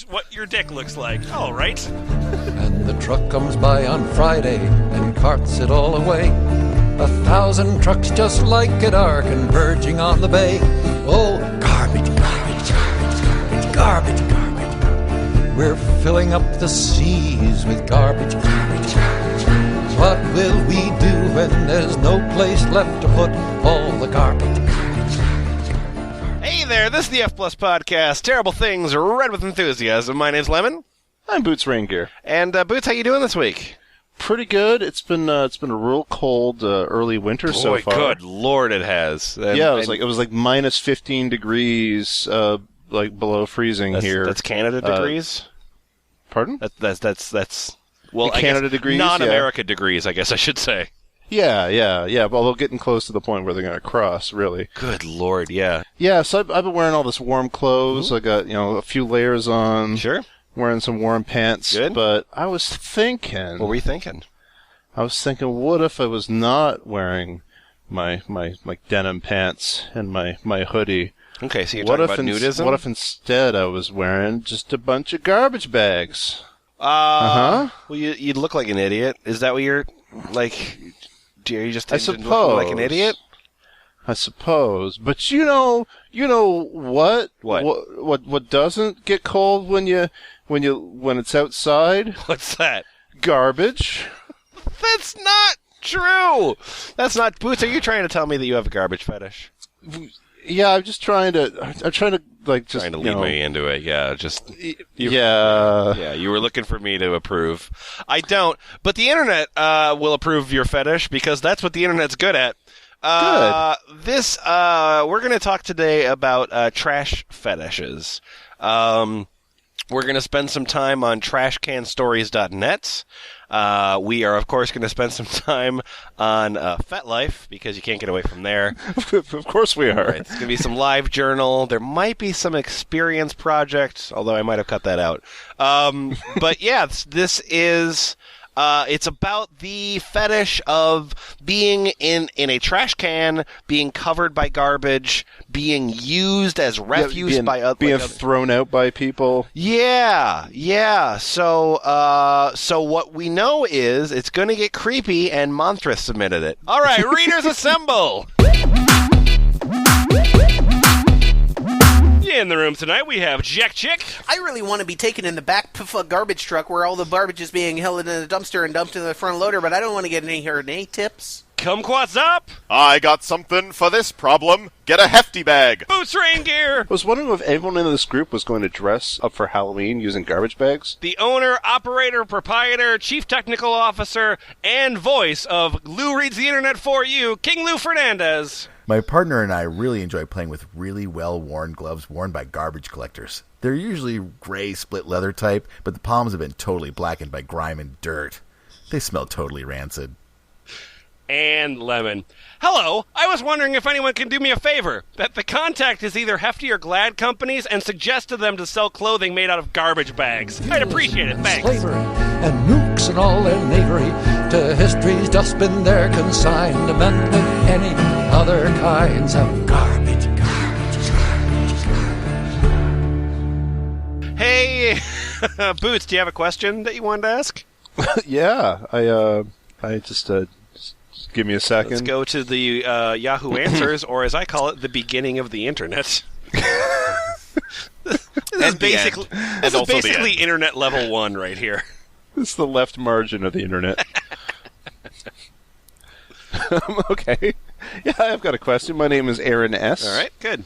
what your dick looks like. All right. And the truck comes by on Friday and carts it all away. 1,000 trucks just like it are converging on the bay. Oh, garbage, garbage, garbage, garbage, garbage. We're filling up the seas with garbage, garbage, garbage. What will we do when there's no place left to put all the garbage? Hey there, this is the F Plus Podcast. Terrible things read with enthusiasm. My name's Lemon. I'm Boots Raingear. And Boots, how you doing this week? Pretty good. It's been a real cold early winter so far. Good Lord, it has. It was like minus 15 degrees, like below freezing here. That's Canada degrees. Pardon? That's well, Canada degrees, non-America degrees, I guess I should say. Yeah. Although getting close to the point where they're going to cross, really. Good Lord, yeah. Yeah, so I've been wearing all this warm clothes. I got a few layers on. Sure. Wearing some warm pants. Good. But I was thinking. What were you thinking? I was thinking, what if I was not wearing my denim pants and my hoodie? Okay, so you're talking about nudism? What if instead I was wearing just a bunch of garbage bags? Well, you look like an idiot. Is that what you're, like, are you just looking like an idiot? I suppose. But you know what? What doesn't get cold when it's outside? What's that? Garbage. That's not true. That's not. Boots, are you trying to tell me that you have a garbage fetish? Yeah, I'm trying to lead me into it. Yeah, yeah, you were looking for me to approve. I don't, but the internet will approve your fetish because that's what the internet's good at. We're going to talk today about trash fetishes. We're going to spend some time on trashcanstories.net. We are, of course, going to spend some time on FetLife, because you can't get away from there. Of course we are. Right. There's going to be some live journal. There might be some experience project, although I might have cut that out. But yeah, this is... it's about the fetish of being in a trash can, being covered by garbage, being used as refuse by others. Being thrown out by people. Yeah. So what we know is it's going to get creepy, and Montrith submitted it. All right, readers assemble! In the room tonight, we have Jack Chick. I really want to be taken in the back garbage truck where all the garbage is being held in a dumpster and dumped in the front loader, but I don't want to get any tips. Kumquat's up. I got something for this problem. Get a hefty bag. Boots Raingear. I was wondering if everyone in this group was going to dress up for Halloween using garbage bags. The owner, operator, proprietor, chief technical officer, and voice of Lou Reads the Internet for You, King Lou Fernandez. My partner and I really enjoy playing with really well-worn gloves worn by garbage collectors. They're usually gray split leather type, but the palms have been totally blackened by grime and dirt. They smell totally rancid. And Lemon. Hello, I was wondering if anyone can do me a favor. That the contact is either Hefty or Glad companies and suggest to them to sell clothing made out of garbage bags. I'd appreciate it, thanks. Slavery and nukes and all their knavery to history's dustbin they're consigned, amended any other kinds of garbage. Hey, Boots, do you have a question that you wanted to ask? Yeah, I just give me a second. Let's go to the Yahoo Answers, or as I call it, the beginning of the internet. This is basically internet level 1 right here. This is the left margin of the internet. Okay. Yeah, I've got a question. My name is Aaron S. All right, good.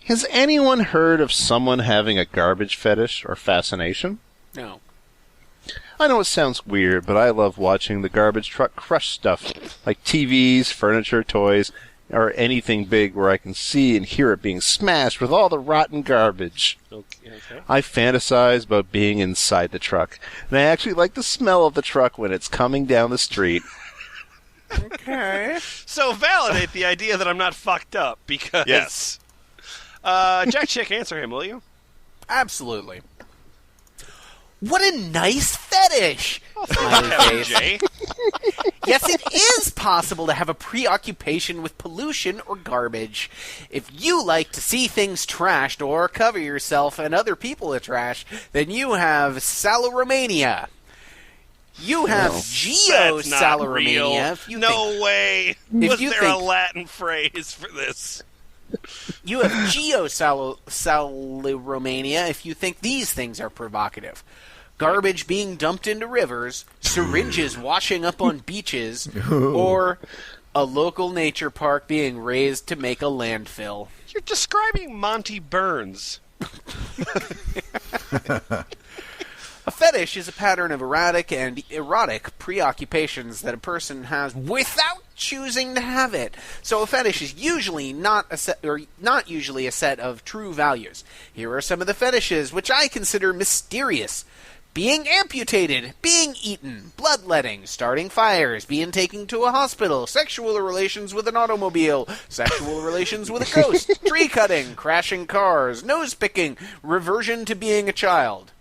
Has anyone heard of someone having a garbage fetish or fascination? No. I know it sounds weird, but I love watching the garbage truck crush stuff, like TVs, furniture, toys, or anything big where I can see and hear it being smashed with all the rotten garbage. Okay. I fantasize about being inside the truck, and I actually like the smell of the truck when it's coming down the street. Okay. So validate the idea that I'm not fucked up, because... Yes. Jack Chick, answer him, will you? Absolutely. What a nice fetish! Jay. Yes, it is possible to have a preoccupation with pollution or garbage. If you like to see things trashed or cover yourself and other people with trash, then you have saloromania. You have That's not real. geosaloromania. No way. Was you there a think- Latin phrase for this? You have geosaloromania if you think these things are provocative. Garbage being dumped into rivers, syringes washing up on beaches, or a local nature park being raised to make a landfill. You're describing Monty Burns. A fetish is a pattern of erratic and erotic preoccupations that a person has without choosing to have it. So a fetish is usually not usually a set of true values. Here are some of the fetishes which I consider mysterious. Being amputated, being eaten, bloodletting, starting fires, being taken to a hospital, sexual relations with an automobile, sexual relations with a ghost, tree cutting, crashing cars, nose picking, reversion to being a child.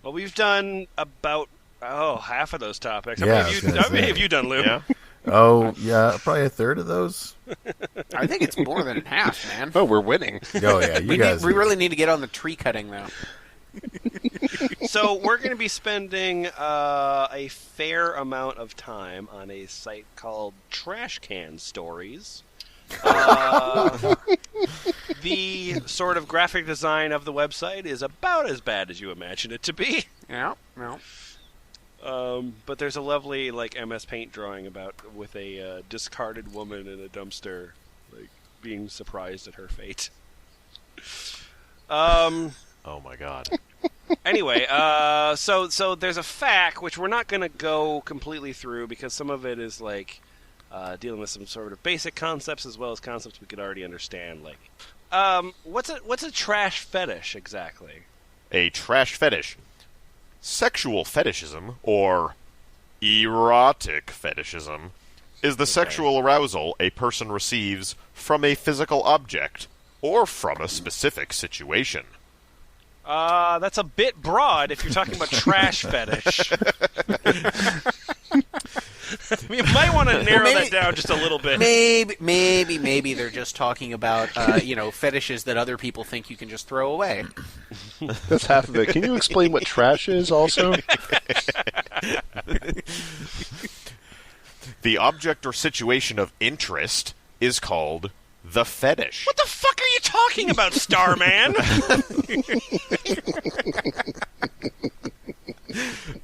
Well, we've done about half of those topics. Yeah, How many have you done, Lou? Yeah. Oh, yeah, probably a third of those. I think it's more than half, man. Oh, we're winning. Oh, yeah, you guys. We really need to get on the tree cutting, though. So we're going to be spending a fair amount of time on a site called Trash Can Stories. The sort of graphic design of the website is about as bad as you imagine it to be. Yeah. But there's a lovely MS Paint drawing with a discarded woman in a dumpster, being surprised at her fate. Oh my god. Anyway, so there's a FAQ which we're not going to go completely through because some of it is dealing with some sort of basic concepts as well as concepts we could already understand. What's a trash fetish exactly? A trash fetish. Sexual fetishism, or erotic fetishism, is the sexual arousal a person receives from a physical object or from a specific situation. That's a bit broad if you're talking about trash fetish. You might want to narrow that down just a little bit. Maybe they're just talking about fetishes that other people think you can just throw away. That's half of it. Can you explain what trash is also? The object or situation of interest is called the fetish. What the fuck are you talking about, Starman?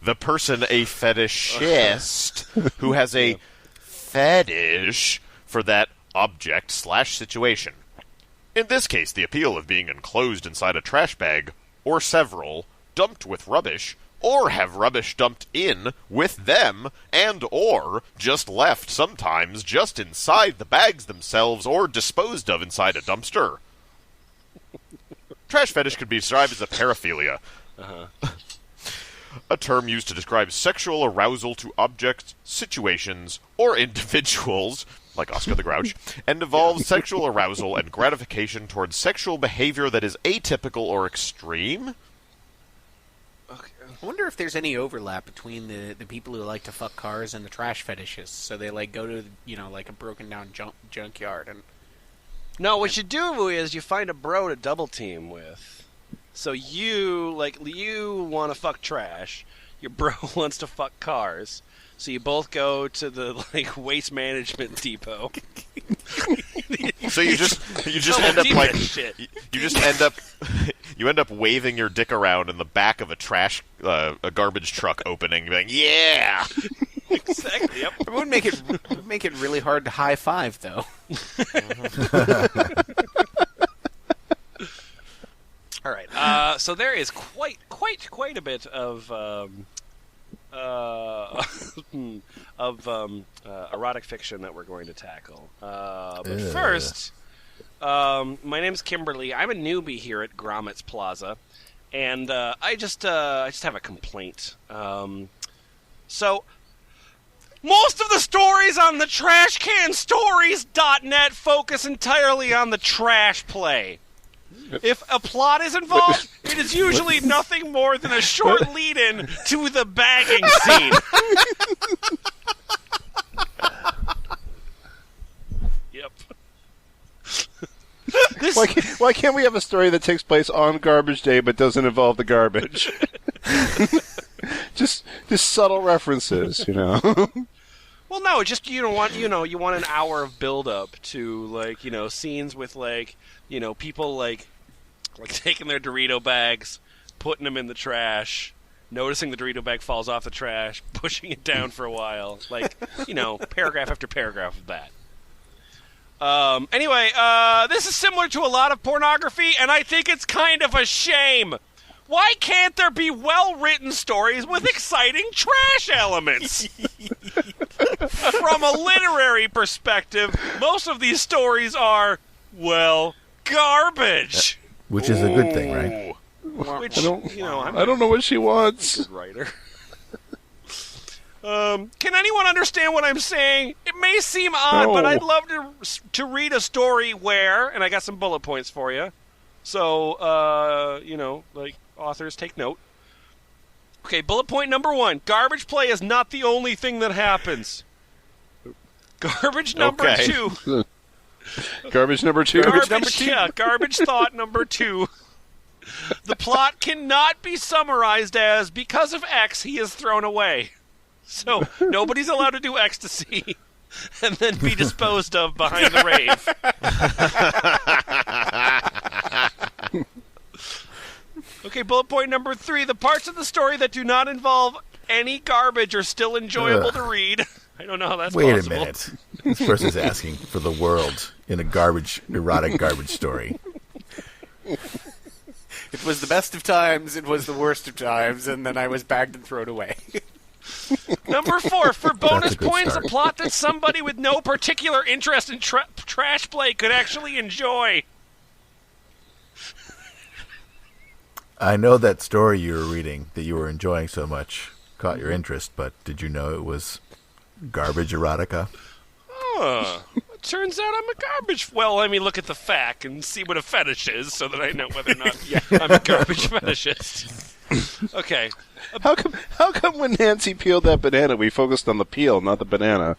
The person a fetishist who has a fetish for that object/situation. In this case, the appeal of being enclosed inside a trash bag, or several, dumped with rubbish, or have rubbish dumped in with them, and or just left sometimes just inside the bags themselves or disposed of inside a dumpster. Trash fetish could be described as a paraphilia. A term used to describe sexual arousal to objects, situations, or individuals, like Oscar the Grouch, and involves sexual arousal and gratification towards sexual behavior that is atypical or extreme. I wonder if there's any overlap between the people who like to fuck cars and the trash fetishists. So they go to a broken down junkyard and. No, what you do is you find a bro to double team with. So you want to fuck trash. Your bro wants to fuck cars. So you both go to the waste management depot. So you just end up you end up waving your dick around in the back of a garbage truck opening, being yeah. Exactly. Yep. It would make it really hard to high five though. All right. So there is quite a bit of erotic fiction that we're going to tackle. But first, my name's Kimberly. I'm a newbie here at Gromit's Plaza, and I just have a complaint. So most of the stories on the TrashCanStories.net focus entirely on the trash play. If a plot is involved, it is usually nothing more than a short lead-in to the bagging scene. Why can't we have a story that takes place on garbage day but doesn't involve the garbage? just subtle references, you know. Well, no, just you want an hour of build up to like scenes with like people like taking their Dorito bags, putting them in the trash, noticing the Dorito bag falls off the trash, pushing it down for a while, like paragraph after paragraph of that. Anyway, this is similar to a lot of pornography, and I think it's kind of a shame. Why can't there be well-written stories with exciting trash elements? From a literary perspective, most of these stories are, well, garbage. Which is a good thing, right? Which, I don't know what she wants. Good writer. Can anyone understand what I'm saying? It may seem odd, but I'd love to read a story where, and I got some bullet points for you. So, authors, take note. Okay, bullet point number 1. Garbage play is not the only thing that happens. Garbage number 2. Garbage number 2. Garbage thought number 2. The plot cannot be summarized as, because of X, he is thrown away. So, nobody's allowed to do ecstasy and then be disposed of behind the rave. Okay, bullet point number 3. The parts of the story that do not involve any garbage are still enjoyable to read. I don't know how that's possible. Wait a minute. This person's asking for the world in a erotic garbage story. It was the best of times, it was the worst of times, and then I was bagged and thrown away. Number 4, for bonus good points, start. a plot that somebody with no particular interest in trash play could actually enjoy. I know that story you were reading that you were enjoying so much caught your interest, but did you know it was garbage erotica? It turns out I'm a garbage... Well, let me look at the fact and see what a fetish is so that I know whether or not I'm a garbage fetishist. Okay. How come when Nancy peeled that banana, we focused on the peel, not the banana?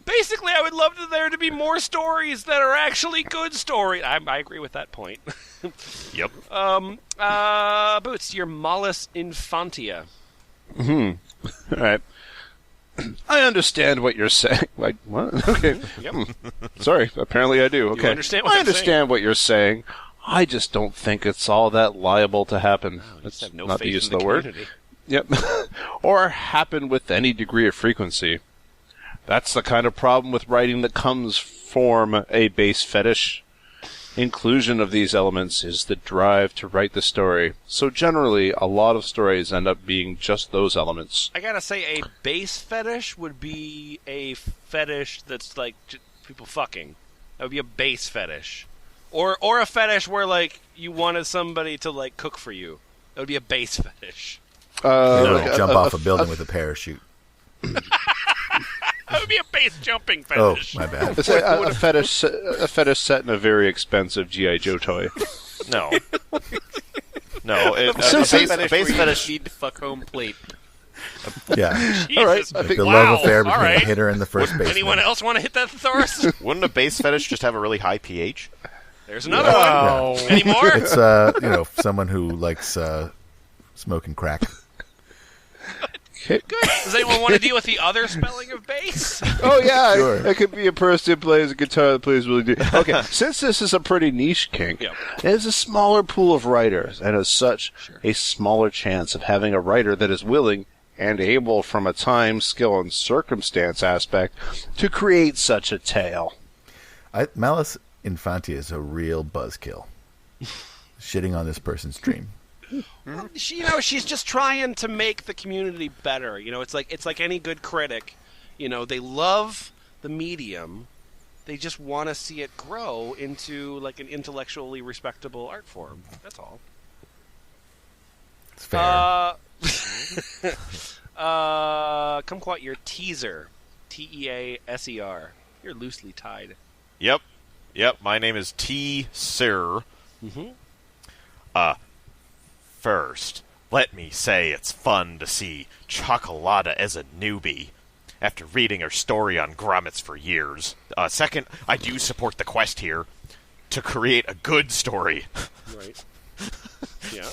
Basically, I would love there to be more stories that are actually good stories. I agree with that point. Yep. Boots, your Malus Infantia. All right. I understand what you're saying. Like, what? Okay. Yep. Sorry, apparently I do. Okay. You understand what I I'm understand what you're saying. I just don't think it's all that liable to happen. Let's have no not faith the use in of the word. community. Yep. Or happen with any degree of frequency. That's the kind of problem with writing that comes from a base fetish. Inclusion of these elements is the drive to write the story. So generally, a lot of stories end up being just those elements. I gotta say, a base fetish would be a fetish that's like people fucking. That would be a base fetish. Or a fetish where like you wanted somebody to like cook for you. That would be a base fetish. Jump off a building with a parachute. That would be a base jumping Oh, fetish. my bad. It's a fetish set in a very expensive G.I. Joe toy. No. No. A Since base Where fetish. you need to fuck home plate. Yeah. Jesus. All right, I The think love affair between all right. a hitter and the first baseman. Anyone else want to hit that thesaurus? Wouldn't a base fetish just have a really high pH? There's another one. Any more? It's someone who likes smoking crack. Good. Does anyone want to deal with the other spelling of bass? Oh, yeah. Sure. It could be a person who plays a guitar that plays really deep. Okay, since this is a pretty niche kink, Yep. there's a smaller pool of writers, and as such, a smaller chance of having a writer that is willing and able, from a time, skill, and circumstance aspect, to create such a tale. Malice Infantia is a real buzzkill. Shitting on this person's dream. Well, she's just trying to make the community better. It's like any good critic. They love the medium. They just want to see it grow into like an intellectually respectable art form. That's all. It's fair. Kumquat, your teaser. Teaser. You're loosely tied. Yep. My name is T. Sir. Mm-hmm. First, let me say it's fun to see Chocolata as a newbie after reading her story on grommets for years. Second, I do support the quest here. to create a good story. Right. Yeah.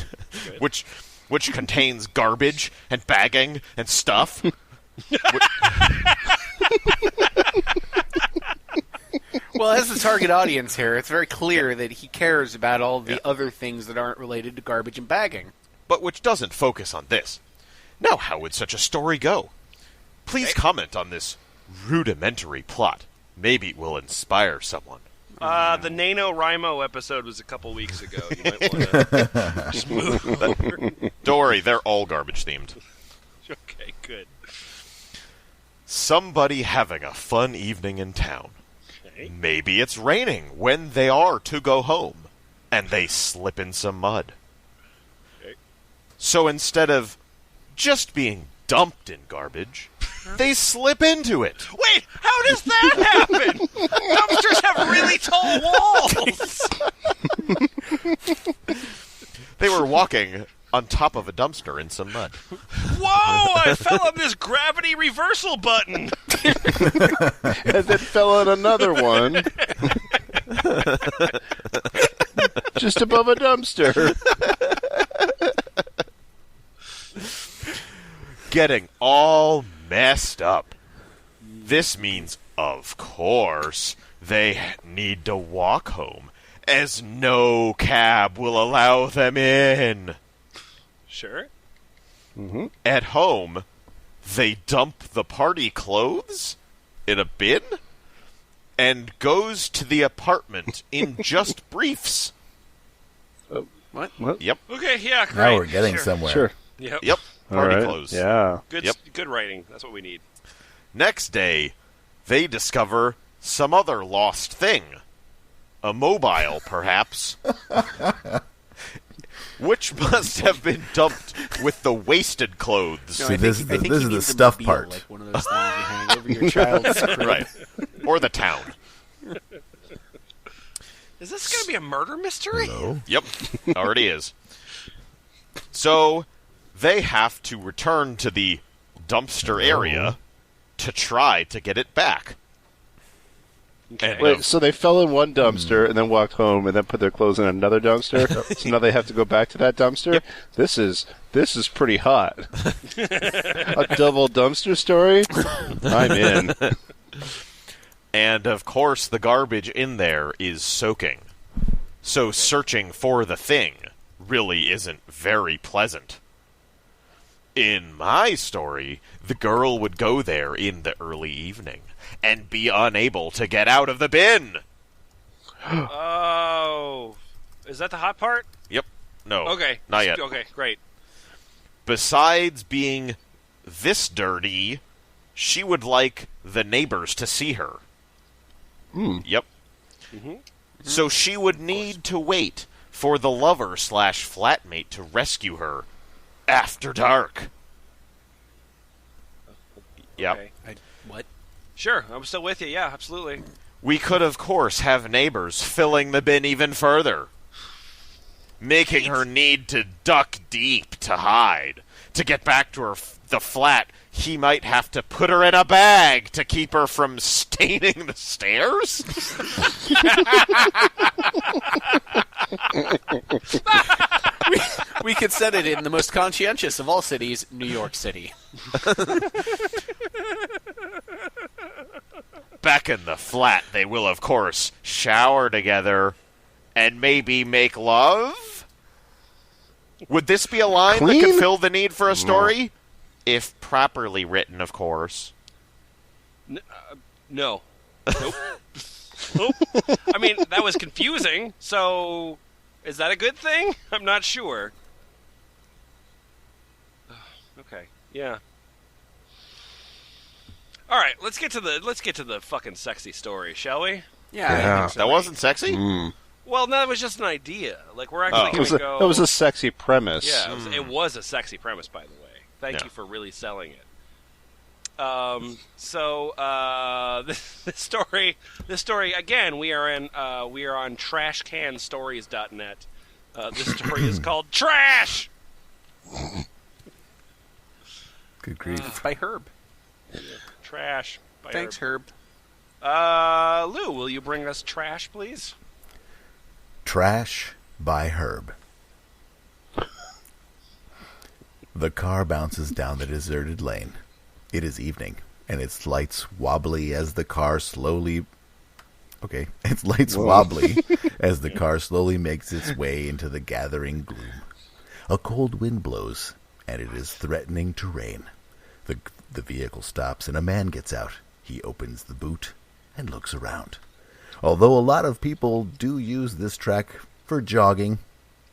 Good. which contains garbage and bagging and stuff. Well, as the target audience here, it's very clear that he cares about all the other things that aren't related to garbage and bagging. But which doesn't focus on this. Now, how would such a story go? Please comment on this rudimentary plot. Maybe it will inspire someone. The NaNoWriMo episode was a couple weeks ago. You might want to just move over. Don't worry, they're all garbage themed. Okay, good. Somebody having a fun evening in town. Okay. Maybe it's raining when they are to go home, and they slip in some mud. Okay. So instead of just being dumped in garbage, they slip into it. Wait, how does that happen? Dumpsters have really tall walls. They were walking on top of a dumpster in some mud. Whoa, I fell on this gravity reversal button. And then fell on another one. Just above a dumpster. Getting all messed up. This means, of course, they need to walk home, as no cab will allow them in. Sure. Mm-hmm. At home, they dump the party clothes in a bin and goes to the apartment in just briefs. What? Yep. Okay, yeah, great. Now we're getting sure. somewhere. Sure. Yep. Party All right. clothes. Yeah. Good writing. That's what we need. Next day, they discover some other lost thing. A mobile, perhaps. Which must have been dumped with the wasted clothes. See, this is the stuff part. Like one of those things you hang over your child's crib. Right. Or the town. Is this going to be a murder mystery? No. Yep. Already is. So, they have to return to the dumpster area to try to get it back. Okay. Wait, so they fell in one dumpster and then walked home and then put their clothes in another dumpster? So now they have to go back to that dumpster? Yep. This is pretty hot. A double dumpster story? I'm in. And, of course, the garbage in there is soaking. So searching for the thing really isn't very pleasant. In my story, the girl would go there in the early evening and be unable to get out of the bin. Oh. Is that the hot part? Yep. No. Okay. Not yet. Okay, great. Besides being this dirty, she would like the neighbors to see her. Yep. Mm-hmm. So she would need to wait for the lover/flatmate to rescue her after dark. Yep. Okay. What? Sure, I'm still with you. Yeah, absolutely. We could, of course, have neighbors filling the bin even further, making her need to duck deep to hide. To get back to the flat, he might have to put her in a bag to keep her from staining the stairs? We could set it in the most conscientious of all cities, New York City. Back in the flat, they will, of course, shower together and maybe make love? Would this be a line that could fill the need for a story? If properly written, of course. No. Nope. Nope. I mean, that was confusing, so is that a good thing? I'm not sure. Okay. Yeah. All right, let's get to the fucking sexy story, shall we? Yeah. I think so. That wasn't sexy? Well, no, that was just an idea. Like, we're actually going to go... That was a sexy premise. Yeah, it was a sexy premise, by the way. Thank you for really selling it. This story again. We are on trashcanstories.net. This story is called Trash. Good grief. It's by Herb. Trash. By Thanks, Herb. Lou, will you bring us trash, please? Trash by Herb. The car bounces down the deserted lane. It is evening, and its lights wobbly as the car slowly... Okay, its lights wobbly as the car slowly makes its way into the gathering gloom. A cold wind blows, and it is threatening to rain. The vehicle stops, and a man gets out. He opens the boot and looks around. Although a lot of people do use this track for jogging,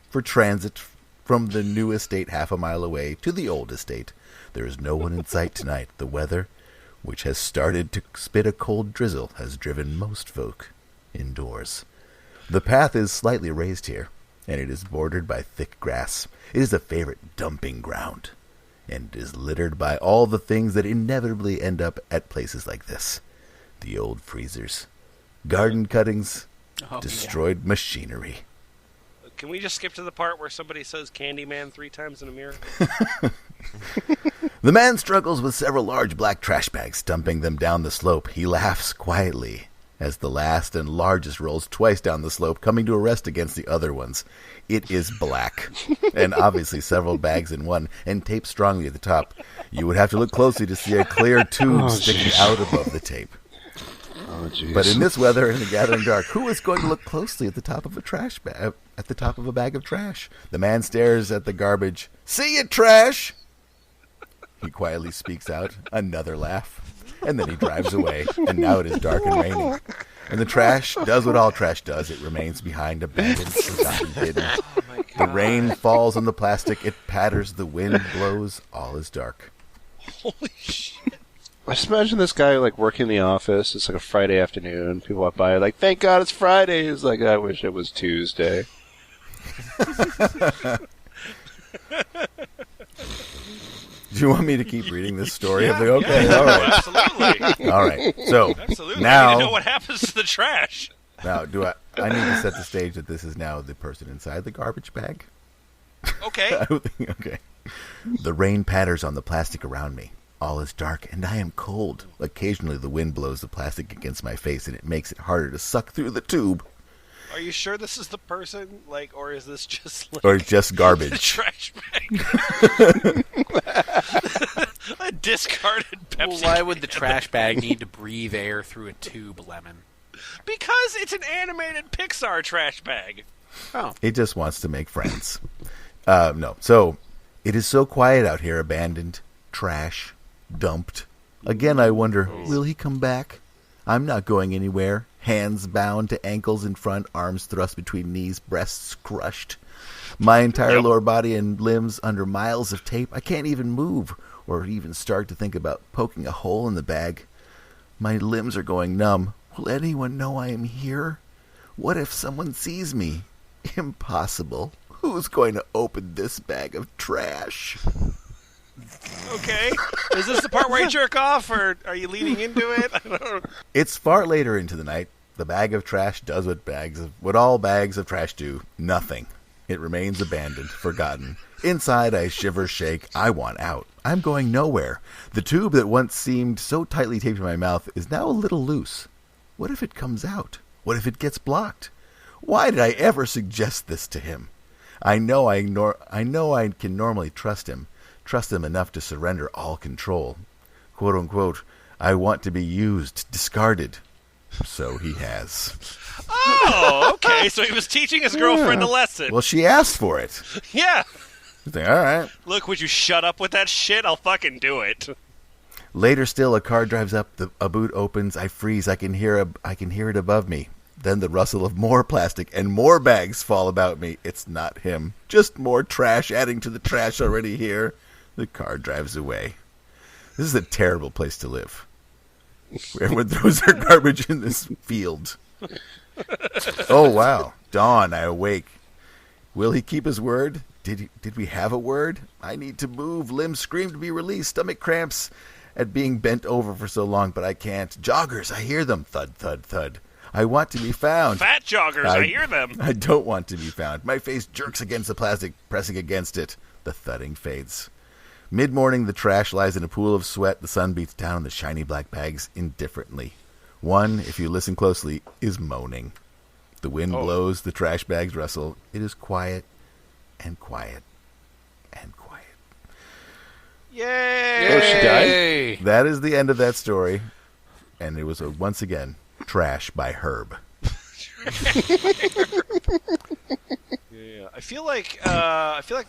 for transit from the new estate half a mile away to the old estate, there is no one in sight tonight. The weather, which has started to spit a cold drizzle, has driven most folk indoors. The path is slightly raised here, and it is bordered by thick grass. It is a favorite dumping ground, and it is littered by all the things that inevitably end up at places like this. The old freezers, garden cuttings, destroyed machinery. Can we just skip to the part where somebody says Candyman 3 times in a mirror? The man struggles with several large black trash bags, dumping them down the slope. He laughs quietly as the last and largest rolls twice down the slope, coming to a rest against the other ones. It is black, and obviously several bags in one, and taped strongly at the top. You would have to look closely to see a clear tube sticking out above the tape. But in this weather, in the gathering dark, who is going to look closely at the top of a trash bag? At the top of a bag of trash? The man stares at the garbage. "See it, trash!" He quietly speaks out. Another laugh. And then he drives away. And now it is dark and raining. And the trash does what all trash does. It remains behind, abandoned, forgotten, hidden. The rain falls on the plastic. It patters. The wind blows. All is dark. Holy shit. I just imagine this guy like working in the office. It's like a Friday afternoon. People walk by like, "Thank God it's Friday." He's like, "I wish it was Tuesday." Do you want me to keep reading this story? Okay, all right. Absolutely. All right. So Absolutely. now, I need to know what happens to the trash. now, I need to set the stage that this is now the person inside the garbage bag? Okay. Okay. The rain patters on the plastic around me. All is dark, and I am cold. Occasionally, the wind blows the plastic against my face, and it makes it harder to suck through the tube. Are you sure this is the person, or is this just Or just a garbage? trash bag? A discarded Pepsi. Well, why would the trash bag need to breathe air through a tube, Lemon? Because it's an animated Pixar trash bag. Oh. It just wants to make friends. No. So, it is so quiet out here, abandoned, trash, dumped. Again, I wonder, will he come back? I'm not going anywhere. Hands bound to ankles in front, arms thrust between knees, breasts crushed. My entire lower body and limbs under miles of tape. I can't even move or even start to think about poking a hole in the bag. My limbs are going numb. Will anyone know I am here? What if someone sees me? Impossible. Who's going to open this bag of trash? Okay. Is this the part where you jerk off, or are you leading into it? I don't know. It's far later into the night. The bag of trash does what all bags of trash do. Nothing. It remains abandoned, forgotten. Inside, I shiver, shake. I want out. I'm going nowhere. The tube that once seemed so tightly taped to my mouth is now a little loose. What if it comes out? What if it gets blocked? Why did I ever suggest this to him? I know I can normally trust him enough to surrender all control. "Quote unquote, I want to be used, discarded." So he has. Oh, okay. So he was teaching his girlfriend a lesson. Well, she asked for it. Yeah. He's like, all right. Look, would you shut up with that shit? I'll fucking do it. Later still, a car drives up. A boot opens. I freeze. I can hear it above me. Then the rustle of more plastic and more bags fall about me. It's not him. Just more trash adding to the trash already here. The car drives away. This is a terrible place to live. Everyone throws their garbage in this field. Oh, wow. Dawn, I awake. Will he keep his word? Did we have a word? I need to move. Limbs scream to be released. Stomach cramps at being bent over for so long, but I can't. Joggers, I hear them. Thud, thud, thud. I want to be found. Fat joggers, I hear them. I don't want to be found. My face jerks against the plastic, pressing against it. The thudding fades. Mid-morning, the trash lies in a pool of sweat. The sun beats down on the shiny black bags indifferently. One, if you listen closely, is moaning. The wind blows, the trash bags rustle. It is quiet and quiet and quiet. Yay! Oh, she died? That is the end of that story. And it was, once again, Trash by Herb. Yeah, I feel like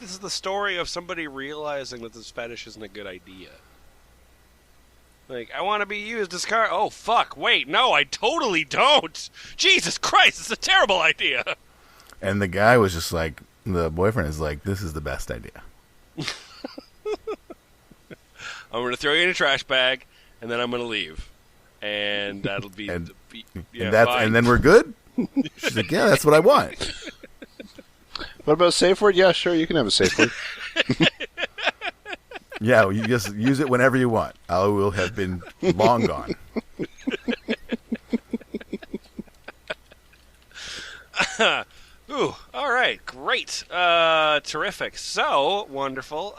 this is the story of somebody realizing that this fetish isn't a good idea. Like, I want to be used as car. Oh fuck! Wait, no, I totally don't. Jesus Christ, it's a terrible idea. And the guy was just like, the boyfriend is like, this is the best idea. I'm going to throw you in a trash bag, and then I'm going to leave, and that'll be And, fine. and then we're good. She's like, yeah, that's what I want. What about safe word? Yeah, sure, you can have a safe word. Yeah, you just use it whenever you want. I will have been long gone. Ooh, all right, great, terrific, so wonderful.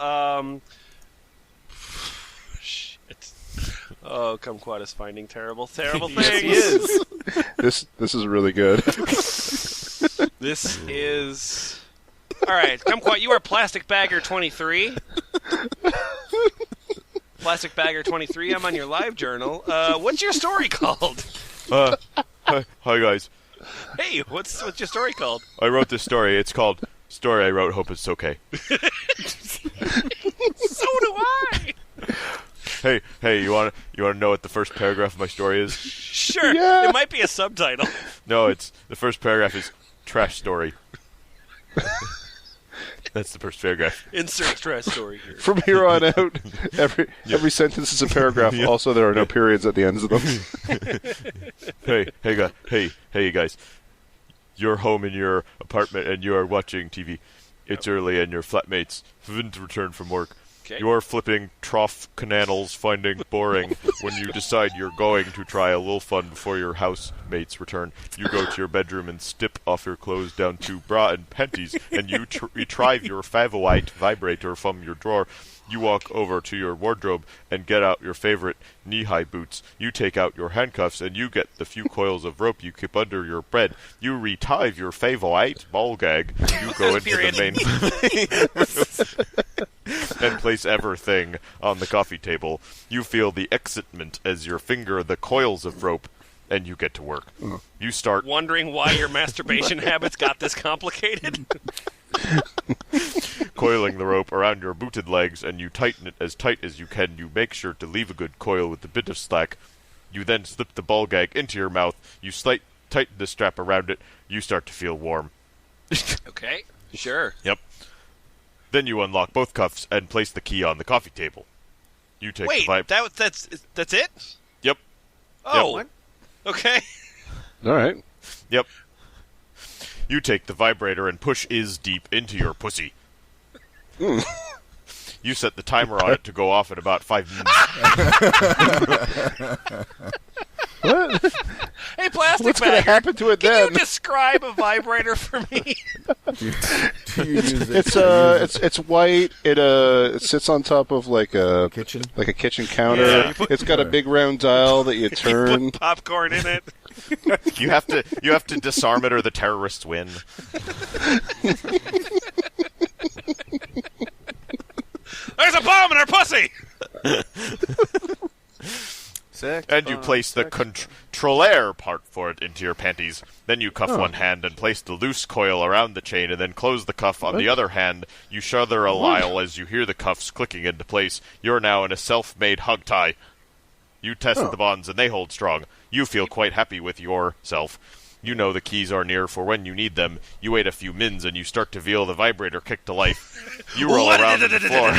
Shit. Oh, Kumquat is finding terrible things. Yes, he is. This is really good. This is all right. Kumquat, you are Plastic Bagger 23. Plastic Bagger 23. I'm on your live journal. What's your story called? Hi guys. Hey, what's your story called? I wrote this story. It's called Story I Wrote. Hope it's okay. So do I. Hey, you want to know what the first paragraph of my story is? Sure. Yeah. It might be a subtitle. No, it's the first paragraph is trash story. That's the first paragraph. Insert trash story here. From here on out, every sentence is a paragraph. Yeah. Also, there are no periods at the ends of them. Hey, guys. You're home in your apartment and you are watching TV. It's early and your flatmates haven't returned from work. Okay. You're flipping trough canals, finding boring when you decide you're going to try a little fun before your housemates return. You go to your bedroom and strip off your clothes down to bra and panties, and you retrieve your Favowite vibrator from your drawer. You walk over to your wardrobe and get out your favorite knee-high boots. You take out your handcuffs and you get the few coils of rope you keep under your bed. You retie your Favowite ball gag. You go into the main and place everything on the coffee table. You feel the excitement as you finger the coils of rope, and you get to work. You start Wondering why your masturbation habits got this complicated? coiling the rope around your booted legs, and you tighten it as tight as you can. You make sure to leave a good coil with a bit of slack. You then slip the ball gag into your mouth. You tighten the strap around it. You start to feel warm. Okay, sure. Yep. Then you unlock both cuffs and place the key on the coffee table. You take Wait, the that's it? Yep. Oh, Yep. okay. All right. Yep. You take the vibrator and push is deep into your pussy. You set the timer on it to go off in about 5 minutes. What? Hey, Plastic What's going to Bagger, happen to it can then? you describe a vibrator for me? Do you use it? It's white. It sits on top of like a Kitchen? counter. Yeah, It's got a big round dial that you You turn. put popcorn in it. You have to disarm it or the terrorists win. There's a bomb in her pussy! Sick. And you place the controller part for it into your panties. Then you cuff one hand and place the loose coil around the chain and then close the cuff on the other hand. You shudder a while as you hear the cuffs clicking into place. You're now in a self-made hog tie. You test the bonds and they hold strong. You feel quite happy with yourself. You know the keys are near for when you need them. You wait a few mins and you start to feel the vibrator kick to life. You roll around on the floor.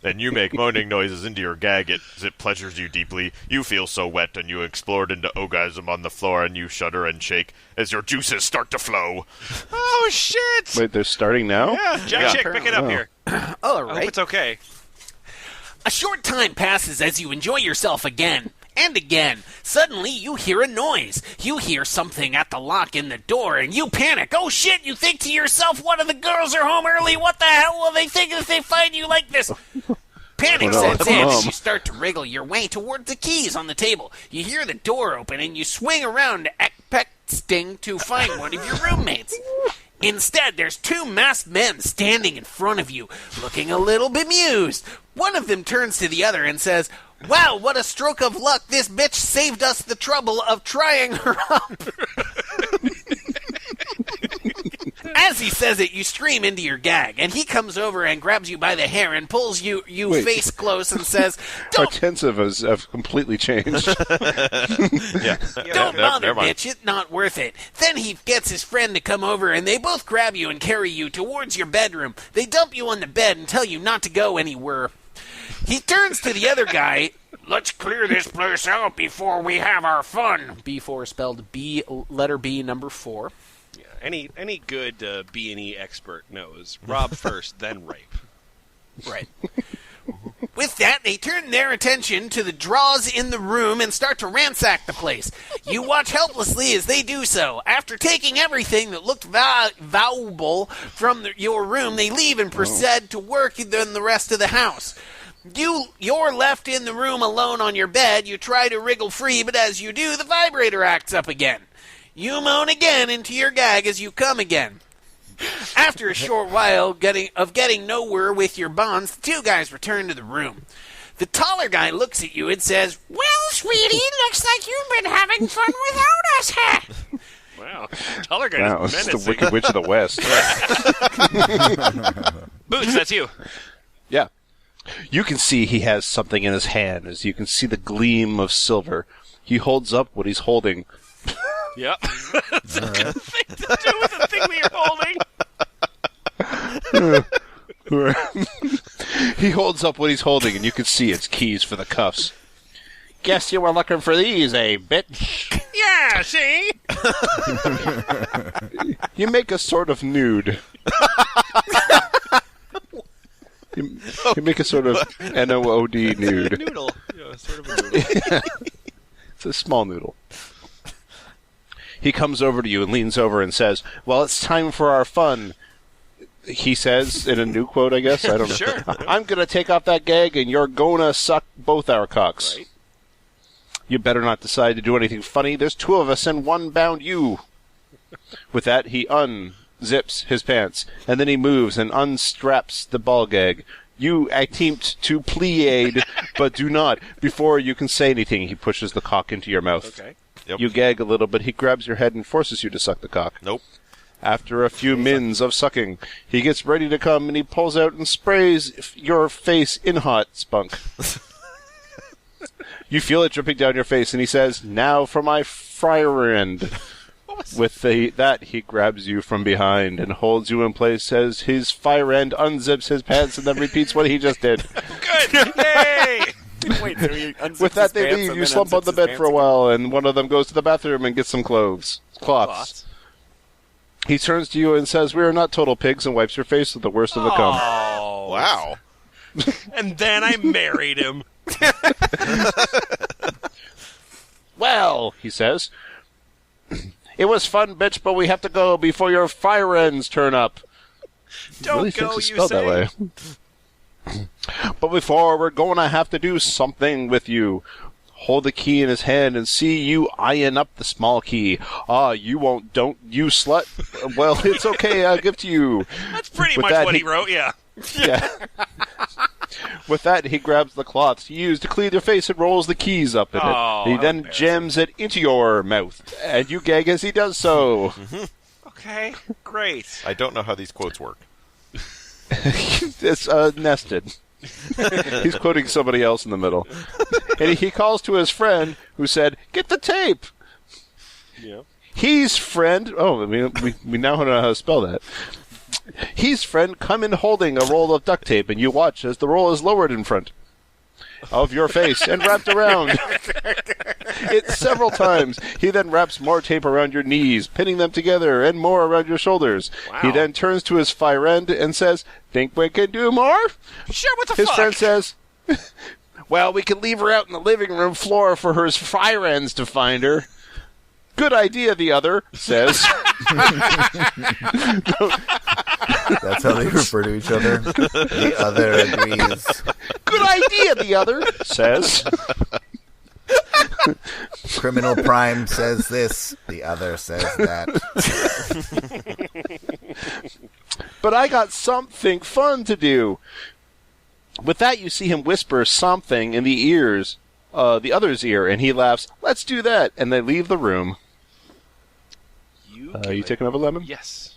And you make moaning noises into your gag as it pleasures you deeply. You feel so wet and you explode into orgasm on the floor and you shudder and shake as your juices start to flow. Oh, shit! Wait, they're starting now? Yeah, Jack Chick, pick it up here. All I hope right. it's okay. A short time passes as you enjoy yourself again and again. Suddenly, you hear a noise. You hear something at the lock in the door, and you panic. Oh, shit, you think to yourself, one of the girls are home early. What the hell will they think if they find you like this? Panic Oh, no, sets that's in Mom. as you start to wriggle your way towards the keys on the table. You hear the door open and you swing around expecting to find one of your roommates. Instead, there's two masked men standing in front of you, looking a little bemused. One of them turns to the other and says, "Wow, what a stroke of luck. This bitch saved us the trouble of trying her up." As he says it, you scream into your gag, and he comes over and grabs you by the hair and pulls you Wait. face close and says, Our "Don't tense have completely changed. Yeah. Don't bother, never mind. bitch. It's not worth it." Then he gets his friend to come over, and they both grab you and carry you towards your bedroom. They dump you on the bed and tell you not to go anywhere. He turns to the other guy. "Let's clear this place out before we have our fun." B4 spelled B, letter B, number 4. Any good B&E expert knows rob first, then rape. Right. With that, they turn their attention to the drawers in the room and start to ransack the place. You watch helplessly as they do so. After taking everything that looked valuable from your room, they leave and proceed to work in the rest of the house. You're left in the room alone on your bed. You try to wriggle free, but as you do, the vibrator acts up again. You moan again into your gag as you come again. After a short while getting nowhere with your bonds, the two guys return to the room. The taller guy looks at you and says, Well, sweetie, looks like you've been having fun without us, huh? Wow. Taller guy Wow, is this is the menacing. Wicked Witch of the West. Boots, that's you. Yeah. You can see he has something in his hand, as you can see the gleam of silver. He holds up what he's holding. Yep. That's a good thing to do with the thing that you're holding. He holds up what he's holding, and you can see it's keys for the cuffs. Guess you were looking for these, eh, bitch? Yeah, see? You make a sort of nude. You make a sort of N-O-O-D nude. Noodle. Yeah, sort of a noodle. It's a small noodle. He comes over to you and leans over and says, "Well, it's time for our fun." He says, in a new quote, I guess. I don't know. Sure. "I'm going to take off that gag and you're going to suck both our cocks." Right. You better not decide to do anything funny. There's two of us and one bound you. With that, he unzips his pants, and then he moves and unstraps the ball gag. You attempt to plead, but do not. Before you can say anything, he pushes the cock into your mouth. Okay. Yep. You gag a little, but he grabs your head and forces you to suck the cock. Nope. After a few mins of sucking, he gets ready to come, and he pulls out and sprays your face in hot spunk. You feel it dripping down your face, and he says, "Now for my fryer end." With that, he grabs you from behind and holds you in place as his fire end unzips his pants and then repeats what he just did. Good. Yay! Wait, so he unzips With that, his they pants leave. and You then slump on unzips the his bed pants for a again? while, and one of them goes to the bathroom and gets some cloths. Cloths. He turns to you and says, "We are not total pigs," and wipes your face with the worst of the cum. Oh. Wow. And then I married him. "Well," he says, "it was fun, bitch, but we have to go before your fire ends turn up." Don't really go, thinks it's you spelled say. that way. "But before we're going to have to do something with you." Hold the key in his hand and see you eyeing up the small key. "Ah, you won't, don't, you slut." "Well, it's okay, I'll give to you." That's pretty With much that, what he he- wrote, yeah. Yeah. With that, he grabs the cloths you use to clean your face and rolls the keys up in Oh, it. He how then embarrassing. jams it into your mouth, and you gag as he does so. Okay, great. I don't know how these quotes work. It's nested. He's quoting somebody else in the middle. And he calls to his friend, who said, "Get the tape." Yeah. He's friend. Oh, I mean, we now know how to spell that. He's friend come in holding a roll of duct tape, and you watch as the roll is lowered in front of your face and wrapped around it several times. He then wraps more tape around your knees, pinning them together, and more around your shoulders. Wow. He then turns to his fire end and says, "Think we can do more?" Sure, what the His fuck? friend says, "Well, we can leave her out in the living room floor for her fire ends to find her." "Good idea," the other says. That's how they refer to each other. The other agrees. Good idea, the other says. Criminal Prime says this, the other says that. But I got something fun to do. With that, you see him whisper something in the other's ear, and he laughs, "Let's do that," and they leave the room. You taking over, Lemon? Yes.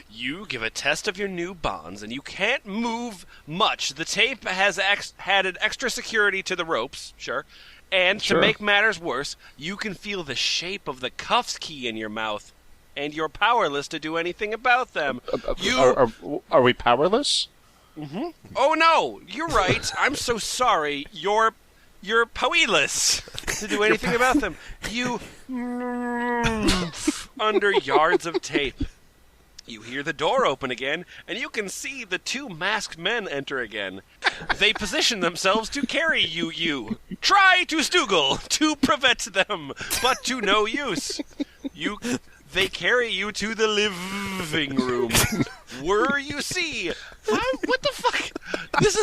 You give a test of your new bonds, and you can't move much. The tape has added extra security to the ropes, sure. And to make matters worse, you can feel the shape of the cuffs key in your mouth, and you're powerless to do anything about them. Are we powerless? Mm-hmm. Oh no, you're right. I'm so sorry. You're powerless to do anything about them. You under yards of tape. You hear the door open again, and you can see the two masked men enter again. They position themselves to carry you. Try to stoogle to prevent them, but to no use. They carry you to the living room, where you see... what the fuck? This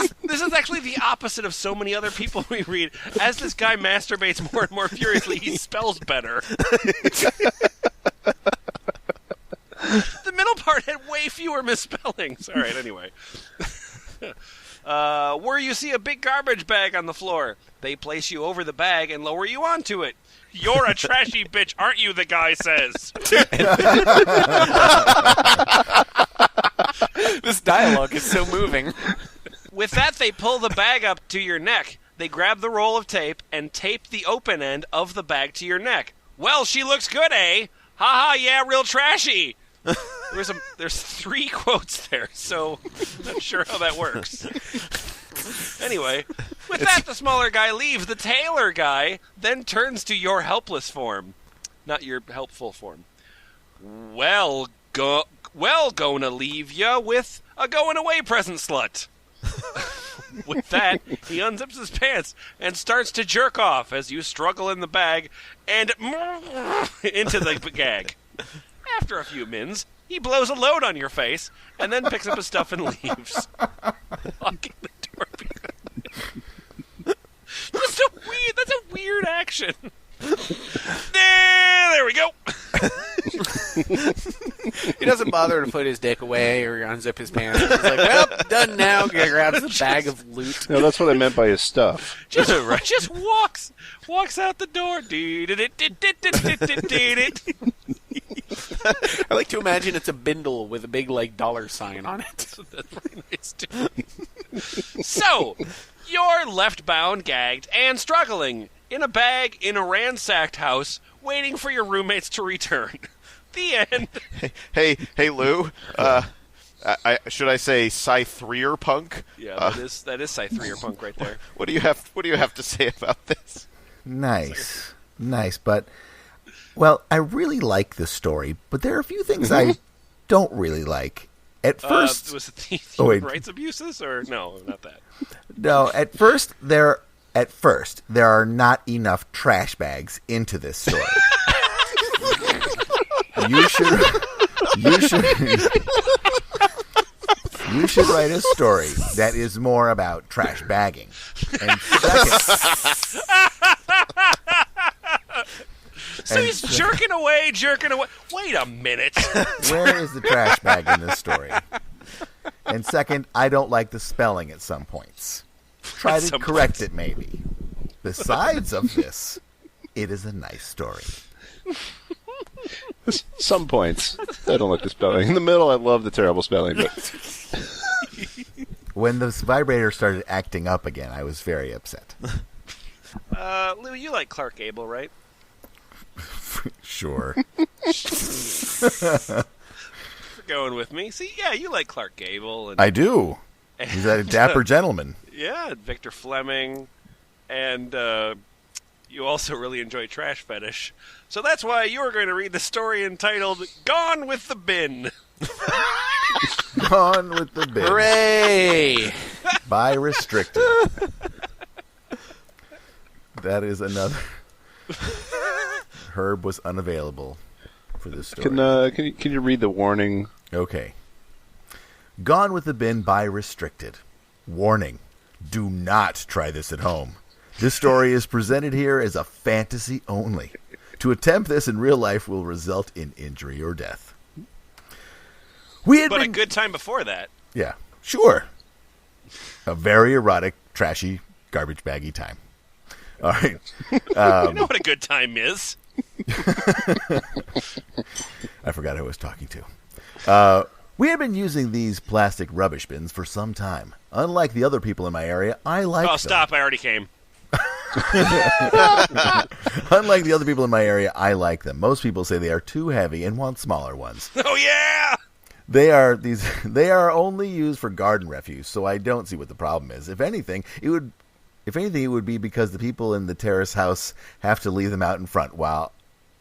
is actually the opposite of so many other people we read. As this guy masturbates more and more furiously, he spells better. The middle part had way fewer misspellings. All right, anyway. Where you see a big garbage bag on the floor. They place you over the bag and lower you onto it. You're a trashy bitch, aren't you, the guy says. This dialogue is so moving. With that, they pull the bag up to your neck. They grab the roll of tape and tape the open end of the bag to your neck. Well, she looks good, eh? Ha-ha, yeah, real trashy. There's 3 quotes there, so I'm not sure how that works. Anyway, with that, the smaller guy leaves. The tailor guy then turns to your helpless form, not your helpful form. Well, gonna leave ya with a going away present, slut. With that, he unzips his pants and starts to jerk off as you struggle in the bag and into the gag. After a few mins, he blows a load on your face and then picks up his stuff and leaves. Locking the door behind him. That's a weird action. There we go. He doesn't bother to put his dick away or unzip his pants. He's like, well, done now. Grabs the bag of loot. No, that's what I meant by his stuff. Just walks out the door. I like to imagine it's a bindle with a big dollar sign on it. That's very nice too. So, you're left bound, gagged, and struggling in a bag in a ransacked house, waiting for your roommates to return. The end. Hey, Lou. Should I say Scythreer punk? Yeah, that is Scythreer punk right there. What do you have to say about this? Nice, but well, I really like this story, but there are a few things I don't really like. At first, was it the human rights abuses, or no, not that? No, at first there are not enough trash bags into this story. You should write a story that is more about trash bagging. And second, so he's jerking away. Wait a minute. Where is the trash bag in this story? And second, I don't like the spelling at some points. Try to correct it, maybe. Besides of this, it is a nice story. Some points, I don't like the spelling. In the middle, I love the terrible spelling. But when the vibrator started acting up again, I was very upset. Lou, you like Clark Gable, right? Sure. For going with me. See, yeah, you like Clark Gable. And, I do. He's a dapper gentleman. Yeah, Victor Fleming. And you also really enjoy Trash Fetish. So that's why you are going to read the story entitled Gone with the Bin. Gone with the Bin. Hooray! By Restricted. That is another... Herb was unavailable for this story. Can you read the warning? Okay. Gone with the Bin by Restricted. Warning. Do not try this at home. This story is presented here as a fantasy only. To attempt this in real life will result in injury or death. A good time before that. Yeah, sure. A very erotic, trashy, garbage baggy time. All right. You know what a good time is. I forgot who I was talking to. We have been using these plastic rubbish bins for some time. Unlike the other people in my area, I like them. Oh, stop. I already came. Unlike the other people in my area, I like them. Most people say they are too heavy and want smaller ones. Oh, yeah! They are only used for garden refuse, so I don't see what the problem is. If anything, it would be because the people in the terrace house have to leave them out in front, while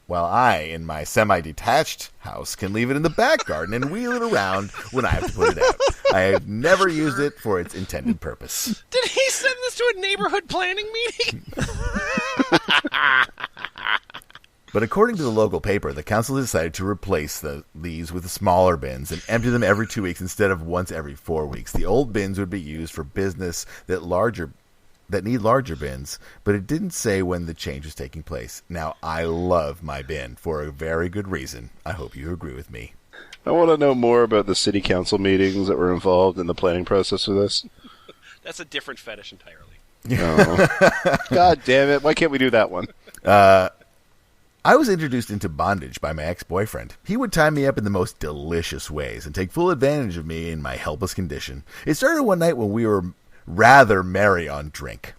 I, in my semi-detached house, can leave it in the back garden and wheel it around when I have to put it out. I have never used it for its intended purpose. Did he send this to a neighborhood planning meeting? But according to the local paper, the council decided to replace these with the smaller bins and empty them every 2 weeks instead of once every 4 weeks. The old bins would be used for business that need larger bins, but it didn't say when the change was taking place. Now, I love my bin for a very good reason. I hope you agree with me. I want to know more about the city council meetings that were involved in the planning process for this. That's a different fetish entirely. Oh. God damn it. Why can't we do that one? I was introduced into bondage by my ex-boyfriend. He would tie me up in the most delicious ways and take full advantage of me in my helpless condition. It started one night when we were rather merry on drink.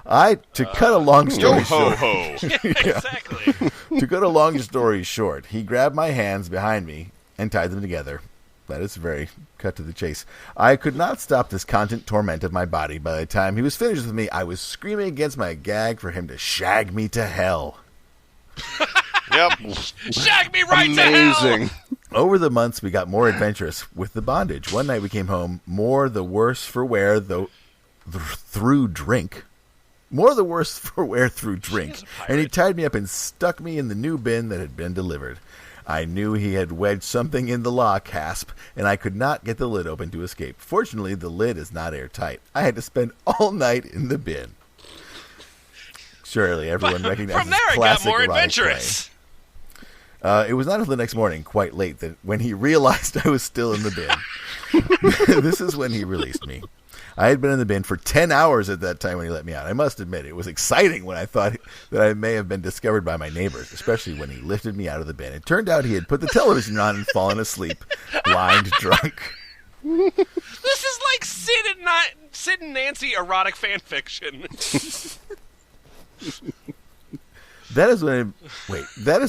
To cut a long story short, Exactly. To cut a long story short, he grabbed my hands behind me and tied them together. That is very cut to the chase. I could not stop this constant torment of my body. By the time he was finished with me, I was screaming against my gag for him to shag me to hell. Yep. Shag me right Amazing. to hell! Over the months, we got more adventurous with the bondage. One night we came home more the worse for wear through drink. More the worse for wear through drink. And he tied me up and stuck me in the new bin that had been delivered. I knew he had wedged something in the lock hasp, and I could not get the lid open to escape. Fortunately, the lid is not airtight. I had to spend all night in the bin. Surely everyone recognizes From there, it got more adventurous. It was not until the next morning, quite late, that when he realized I was still in the bin. This is when he released me. I had been in the bin for 10 hours at that time when he let me out. I must admit, it was exciting when I thought that I may have been discovered by my neighbors, especially when he lifted me out of the bin. It turned out he had put the television on and fallen asleep, blind drunk. This is like Sid and Nancy erotic fan fiction. That is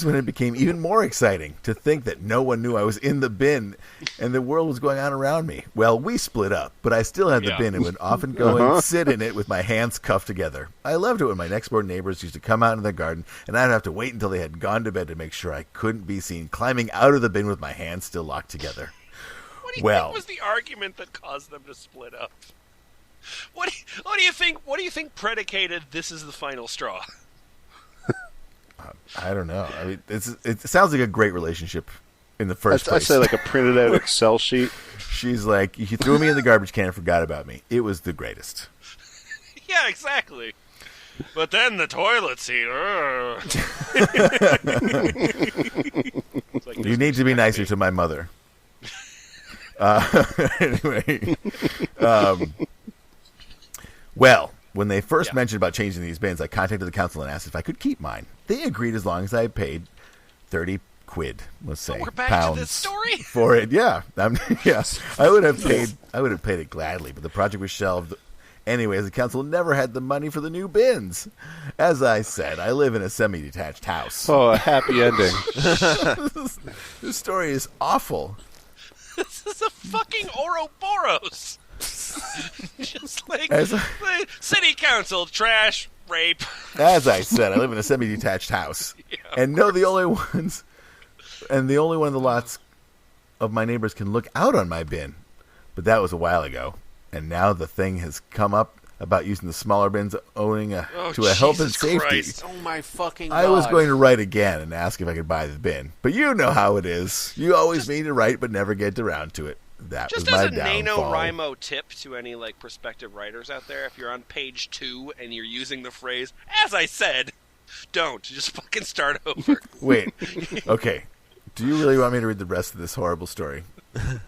when it became even more exciting to think that no one knew I was in the bin and the world was going on around me. Well, we split up, but I still had the bin and would often go and sit in it with my hands cuffed together. I loved it when my next door neighbors used to come out in their garden and I'd have to wait until they had gone to bed to make sure I couldn't be seen climbing out of the bin with my hands still locked together. What do you think was the argument that caused them to split up? What do you think predicated this is the final straw? I don't know. I mean, it sounds like a great relationship in the first place. I'd say like a printed out Excel sheet. She's like, you threw me in the garbage can and forgot about me. It was the greatest. Yeah, exactly. But then the toilet seat. Like, you need to be nicer to my mother. Anyway. Well, when they first mentioned about changing these bins, I contacted the council and asked if I could keep mine. They agreed as long as I paid 30 quid, let's say, we're back pounds to this story? for it. Yeah, yes, I would have paid it gladly, but the project was shelved. Anyways, the council never had the money for the new bins. As I said, I live in a semi-detached house. Oh, a happy ending. This story is awful. This is a fucking Ouroboros. Just like city council, trash, rape. As I said, I live in a semi-detached house, and the only one of the lots of my neighbors can look out on my bin. But that was a while ago, and now the thing has come up about using the smaller bins owing to a health and safety. Christ. Oh my fucking God. I was going to write again and ask if I could buy the bin, but you know how it is. You always mean to write but never get around to it. That Just was my as a downfall. NaNoWriMo tip to any prospective writers out there, if you're on page 2 and you're using the phrase, as I said, don't. Just fucking start over. Wait. Okay. Do you really want me to read the rest of this horrible story? It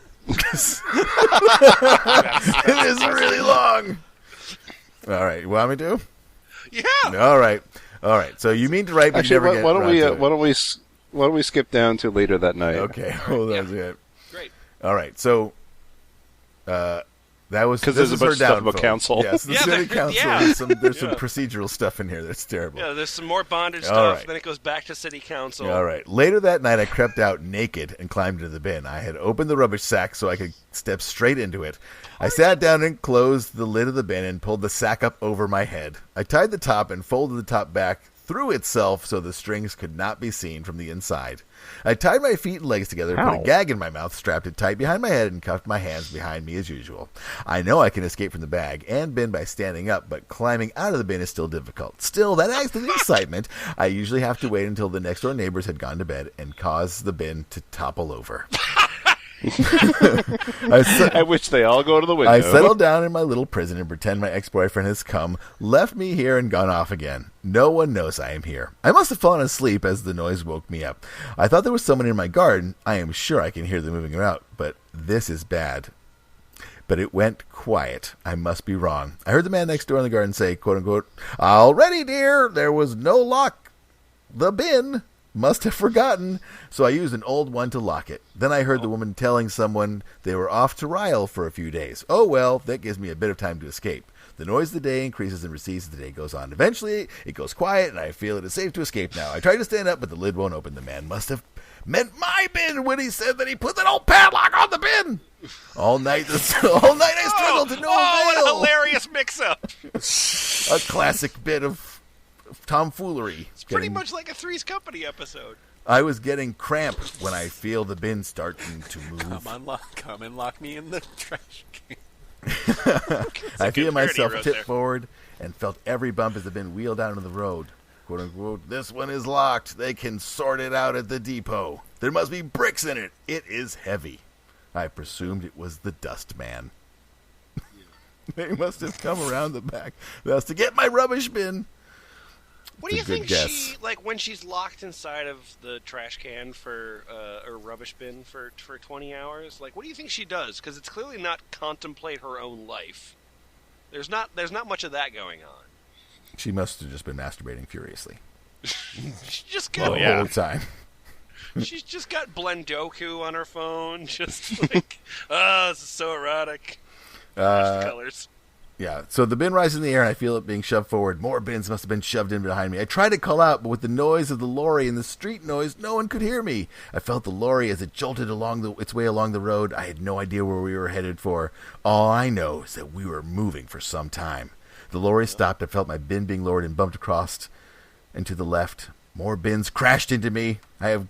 is really long. All right. You want me to? Yeah. All right. So you mean to write, but Actually, never get why don't around we to it. why don't we skip down to later that night? Okay. Hold on. Yeah. Great. All right. So that was 'Cause this there's a is bunch her of stuff about downfall. council. Yes, the Yeah, city there- council. yeah. There's some procedural stuff in here that's terrible. Yeah, there's some more bondage All stuff, right. then it goes back to city council. All right. Later that night, I crept out naked and climbed into the bin. I had opened the rubbish sack so I could step straight into it. I sat down and closed the lid of the bin and pulled the sack up over my head. I tied the top and folded the top back through itself so the strings could not be seen from the inside. I tied my feet and legs together, put a gag in my mouth, strapped it tight behind my head, and cuffed my hands behind me as usual. I know I can escape from the bag and bin by standing up, but climbing out of the bin is still difficult. Still, that adds to the excitement. I usually have to wait until the next door neighbors had gone to bed and cause the bin to topple over. At which they all go to the window. I settled down in my little prison and pretend my ex-boyfriend has come, left me here, and gone off again. No one knows I am here. I must have fallen asleep as the noise woke me up. I thought there was someone in my garden. I am sure I can hear them moving around, but this is bad. But it went quiet. I must be wrong. I heard the man next door in the garden say, quote-unquote, "Already, dear, there was no lock. The bin must have forgotten, so I used an old one to lock it. Then I heard the woman telling someone they were off to Ryle for a few days. Oh, well, that gives me a bit of time to escape. The noise of the day increases and recedes as the day goes on. Eventually, it goes quiet, and I feel it is safe to escape now. I try to stand up, but the lid won't open. The man must have meant my bin when he said that he put that old padlock on the bin. All night I struggled to no what avail. a hilarious mix-up. A classic bit of tomfoolery. It's pretty much like a Three's Company episode. I was getting cramp when I feel the bin starting to move. Come and lock me in the trash can. I feel good myself parody right tip there. forward and felt every bump as the bin wheeled out onto the road. "Quote unquote, this one is locked. They can sort it out at the depot. There must be bricks in it. It is heavy." I presumed it was the dust man. They must have come around the back of the house to get my rubbish bin. What do you It's a good think guess. she, when she's locked inside of the trash can or rubbish bin for 20 hours, what do you think she does? Because it's clearly not contemplate her own life. There's not much of that going on. She must have just been masturbating furiously She's just the got, whole time. she's just got Blendoku on her phone, just oh, this is so erotic. Watch the colors. Yeah, so the bin rises in the air and I feel it being shoved forward. More bins must have been shoved in behind me. I tried to call out, but with the noise of the lorry and the street noise, no one could hear me. I felt the lorry as it jolted its way along the road. I had no idea where we were headed for. All I know is that we were moving for some time. The lorry stopped. I felt my bin being lowered and bumped across and to the left. More bins crashed into me. I have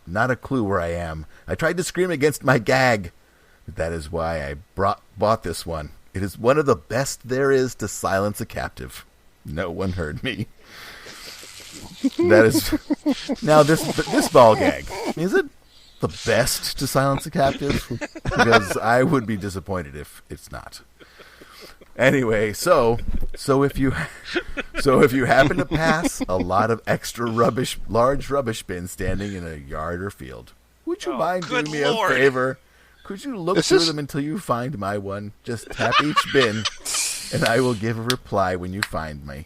not a clue where I am. I tried to scream against my gag. But that is why I bought this one. It is one of the best there is to silence a captive. No one heard me. That is now this ball gag. Is it the best to silence a captive? Because I would be disappointed if it's not. Anyway, so if you happen to pass a lot of extra large rubbish bins standing in a yard or field, would you mind good doing me Lord. a favor? Could you look through them until you find my one? Just tap each bin, and I will give a reply when you find mine.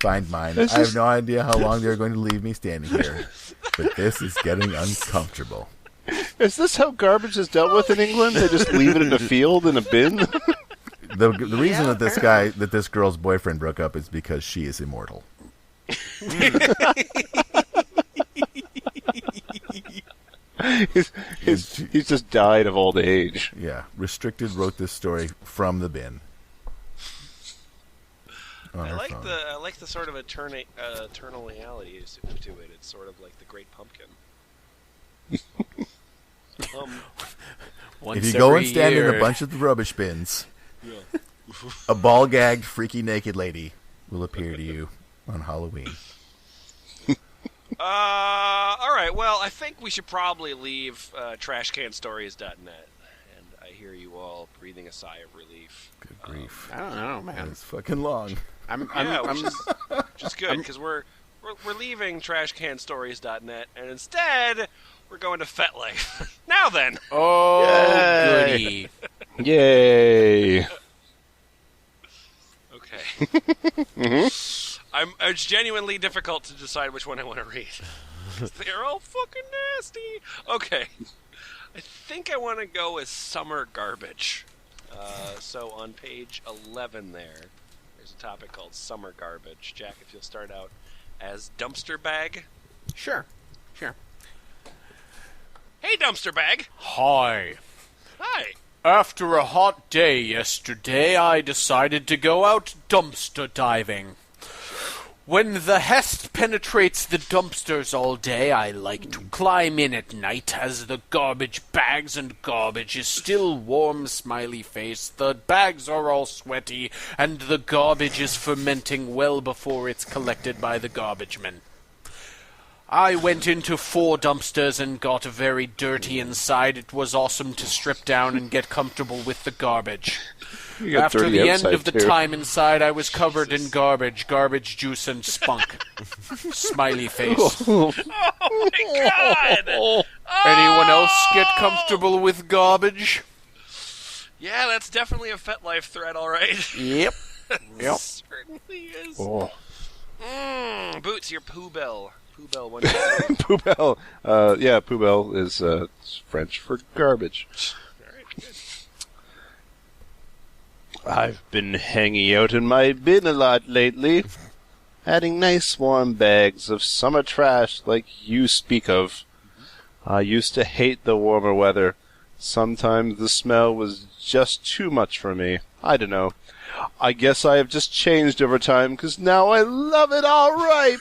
I have no idea how long they're going to leave me standing here, but this is getting uncomfortable. Is this how garbage is dealt with in England? They just leave it in a field in a bin? The reason that this girl's boyfriend broke up is because she is immortal. He's just died of old age. Yeah, Restricted wrote this story from the bin. I like the sort of eternal reality to it. It's sort of like the Great Pumpkin. If you go and stand in a bunch of the rubbish bins, a ball-gagged, freaky, naked lady will appear to you on Halloween. All right, well, I think we should probably leave trashcanstories.net. And I hear you all breathing a sigh of relief. Good grief. I don't know, man. It's fucking long. Which is good, because we're leaving trashcanstories.net, and instead, we're going to FetLife. Now then! Oh, Yay. goody. Yay! Okay. It's genuinely difficult to decide which one I want to read. They're all fucking nasty. Okay. I think I want to go with summer garbage. So on page 11 there's a topic called summer garbage. Jack, if you'll start out as dumpster bag. Sure. Hey, dumpster bag. Hi. Hi. After a hot day yesterday, I decided to go out dumpster diving. When the Hest penetrates the dumpsters all day, I like to climb in at night as the garbage bags and garbage is still warm, smiley face. The bags are all sweaty, and the garbage is fermenting well before it's collected by the garbage men. I went into 4 dumpsters and got very dirty inside. It was awesome to strip down and get comfortable with the garbage. After the end of the time inside, I was covered in garbage juice, and spunk. Smiley face. Oh my god! Anyone else get comfortable with garbage? Yeah, that's definitely a FetLife thread, alright. Yep. Yep. Certainly is. Oh. Boots, your poubelle. Poubelle one. Poubelle. Yeah, poubelle is French for garbage. Alright, good. I've been hanging out in my bin a lot lately, adding nice warm bags of summer trash like you speak of. I used to hate the warmer weather. Sometimes the smell was just too much for me. I don't know. I guess I have just changed over time, 'cause now I love it all right.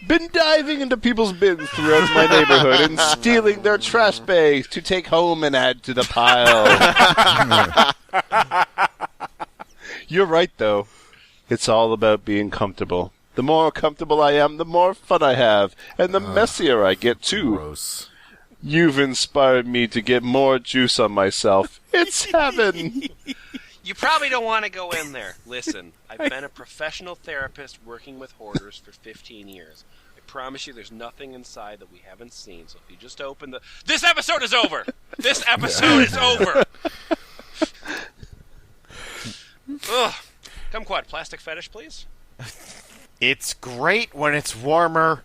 Been diving into people's bins throughout my neighborhood and stealing their trash bags to take home and add to the pile. You're right, though. It's all about being comfortable. The more comfortable I am, the more fun I have, and the messier I get, too. Gross. You've inspired me to get more juice on myself. It's heaven. You probably don't want to go in there. Listen, I've been a professional therapist working with hoarders for 15 years. I promise you there's nothing inside that we haven't seen, so if you just open the... This episode is over! This episode is over! Ugh. Kumquat, plastic fetish, please. It's great when it's warmer,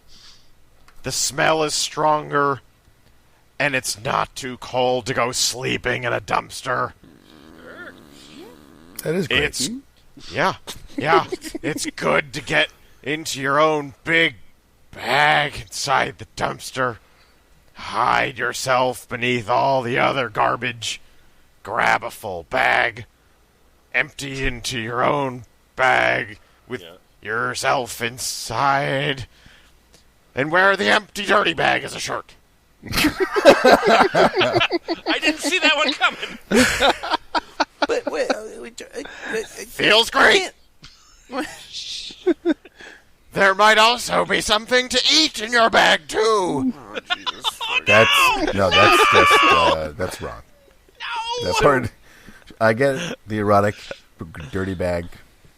the smell is stronger, and it's not too cold to go sleeping in a dumpster. That is great. It's yeah. It's good to get into your own big bag inside the dumpster. Hide yourself beneath all the other garbage. Grab a full bag. Empty into your own bag with yourself inside. And wear the empty dirty bag as a shirt. I didn't see that one coming. But wait, Feels great. There might also be something to eat in your bag too. That's wrong. No! That part, I get it, the erotic, dirty bag.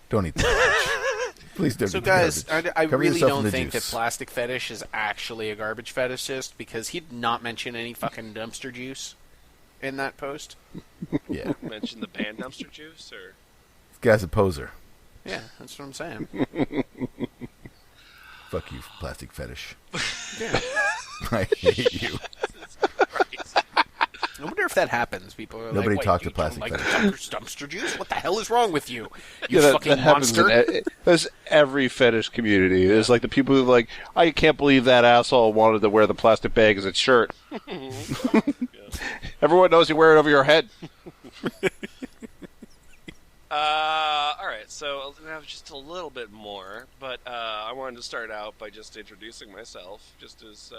Don't eat that. Please don't. So eat guys, the garbage. I Cover really yourself in don't the think that juice. plastic fetish is actually a garbage fetishist, because he did not mention any fucking dumpster juice in that post. Yeah, Mention the band dumpster juice, or... this guy's a poser. Yeah, that's what I'm saying. Fuck you, plastic fetish. Yeah. I hate you. I wonder if that happens. People are Nobody like, talk "Wait, to plastic you don't fetish." like dumpster juice? What the hell is wrong with you? You Yeah, fucking that happens monster. there's every fetish community. There's like the people who are like, I can't believe that asshole wanted to wear the plastic bag as its shirt. Everyone knows you wear it over your head. Alright, so I have just a little bit more, but I wanted to start out by just introducing myself, just as,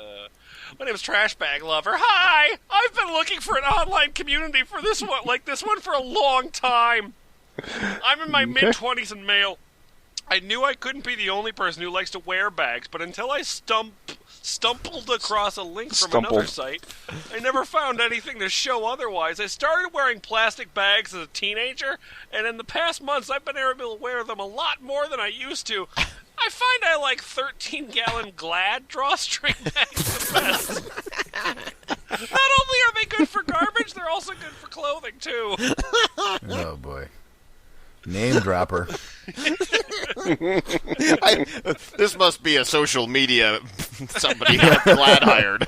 my name is Trash Bag Lover. Hi! I've been looking for an online community for this one for a long time. I'm in my mid-20s and male. I knew I couldn't be the only person who likes to wear bags, but until I stumbled across a link from another site. I never found anything to show otherwise. I started wearing plastic bags as a teenager, and in the past months I've been able to wear them a lot more than I used to. I find I like 13-gallon Glad drawstring bags the best. Not only are they good for garbage, they're also good for clothing, too. Oh, boy. Name dropper. This must be a social media somebody Glad hired.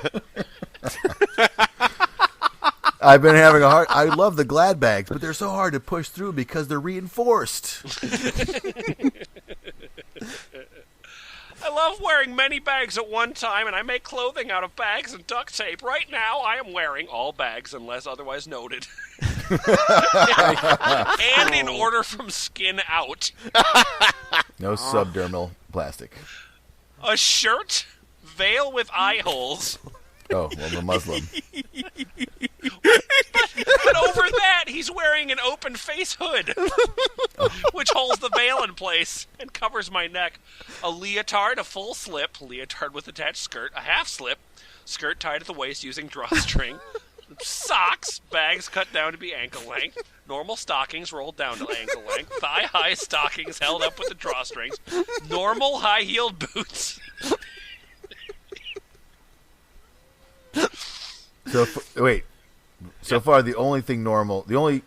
I've been having a hard... I love the Glad bags, but they're so hard to push through because they're reinforced. I love wearing many bags at one time, and I make clothing out of bags and duct tape. Right now, I am wearing all bags unless otherwise noted. And in order from skin out. No subdermal plastic. A shirt, veil with eye holes. Oh, well, I'm a Muslim. But over that, he's wearing an open face hood, which holds the veil in place and covers my neck. A leotard, a full slip, leotard with attached skirt, a half slip, skirt tied at the waist using drawstring, socks, bags cut down to be ankle length, normal stockings rolled down to ankle length, thigh-high stockings held up with the drawstrings, normal high-heeled boots. Wait. So far, the only thing normal, the only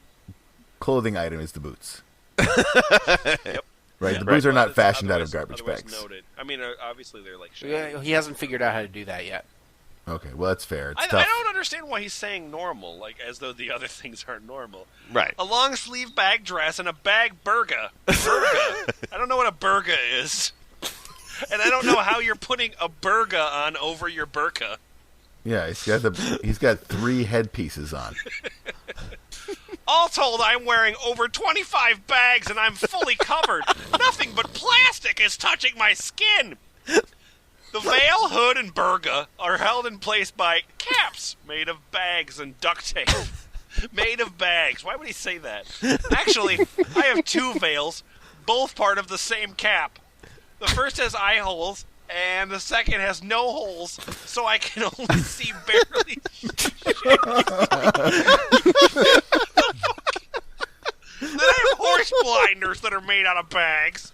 clothing item is the boots. Yep. Right? The boots are not fashioned out of garbage bags. Noted. I mean, obviously they're like shady. Yeah, he hasn't figured out how to do that yet. Okay, well, that's fair. It's I tough. don't understand why he's saying normal, like as though the other things aren't normal. Right. A long sleeve bag dress and a bag burga. Burga. I don't know what a burga is. And I don't know how you're putting a burga on over your burqa. Yeah, he's got 3 headpieces on. All told, I'm wearing over 25 bags and I'm fully covered. Nothing but plastic is touching my skin. The veil, hood, and burqa are held in place by caps made of bags and duct tape. Made of bags. Why would he say that? Actually, I have 2 veils, both part of the same cap. The first has eye holes, and the second has no holes, so I can only see barely. Then I have horse blinders that are made out of bags.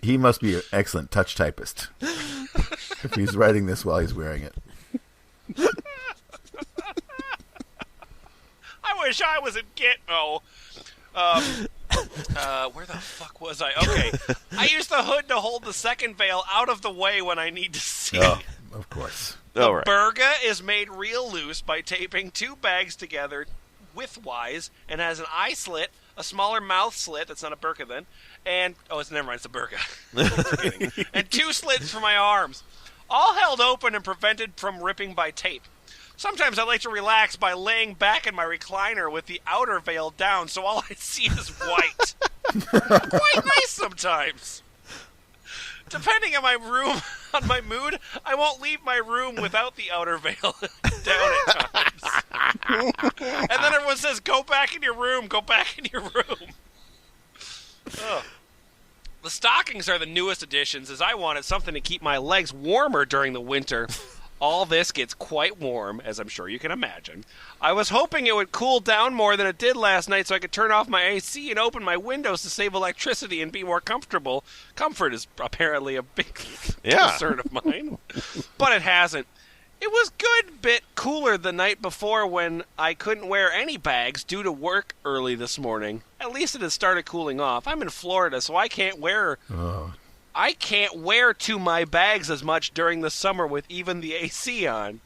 He must be an excellent touch typist. If he's writing this while he's wearing it. I wish I was in Gitmo. Where the fuck was I? Okay. I use the hood to hold the second veil out of the way when I need to see. Oh, of course. The burqa is made real loose by taping 2 bags together widthwise and has an eye slit, a smaller mouth slit, that's not a burqa then, and, never mind, it's a burqa. And 2 slits for my arms. All held open and prevented from ripping by tape. Sometimes I like to relax by laying back in my recliner with the outer veil down, so all I see is white. Quite nice sometimes. Depending on my mood, I won't leave my room without the outer veil down at times. And then everyone says, go back in your room, go back in your room. Ugh. The stockings are the newest additions, as I wanted something to keep my legs warmer during the winter. All this gets quite warm, as I'm sure you can imagine. I was hoping it would cool down more than it did last night so I could turn off my AC and open my windows to save electricity and be more comfortable. Comfort is apparently a big concern of mine. But it hasn't. It was good bit cooler the night before when I couldn't wear any bags due to work early this morning. At least it has started cooling off. I'm in Florida, so I can't wear to my bags as much during the summer with even the AC on.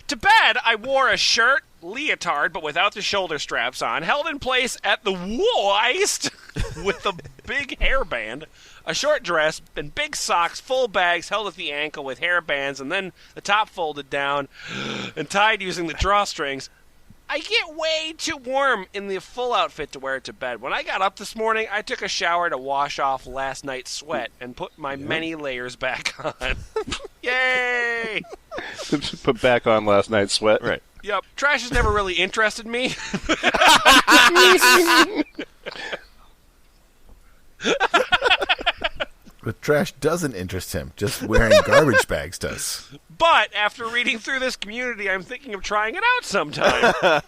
To bed, I wore a shirt, leotard, but without the shoulder straps on, held in place at the waist with a big hairband, a short dress, and big socks, full bags held at the ankle with hairbands, and then the top folded down and tied using the drawstrings. I get way too warm in the full outfit to wear it to bed. When I got up this morning, I took a shower to wash off last night's sweat and put my many layers back on. Yay! Put back on last night's sweat. Right. Yep. Trash has never really interested me. But trash doesn't interest him. Just wearing garbage bags does. But after reading through this community, I'm thinking of trying it out sometime.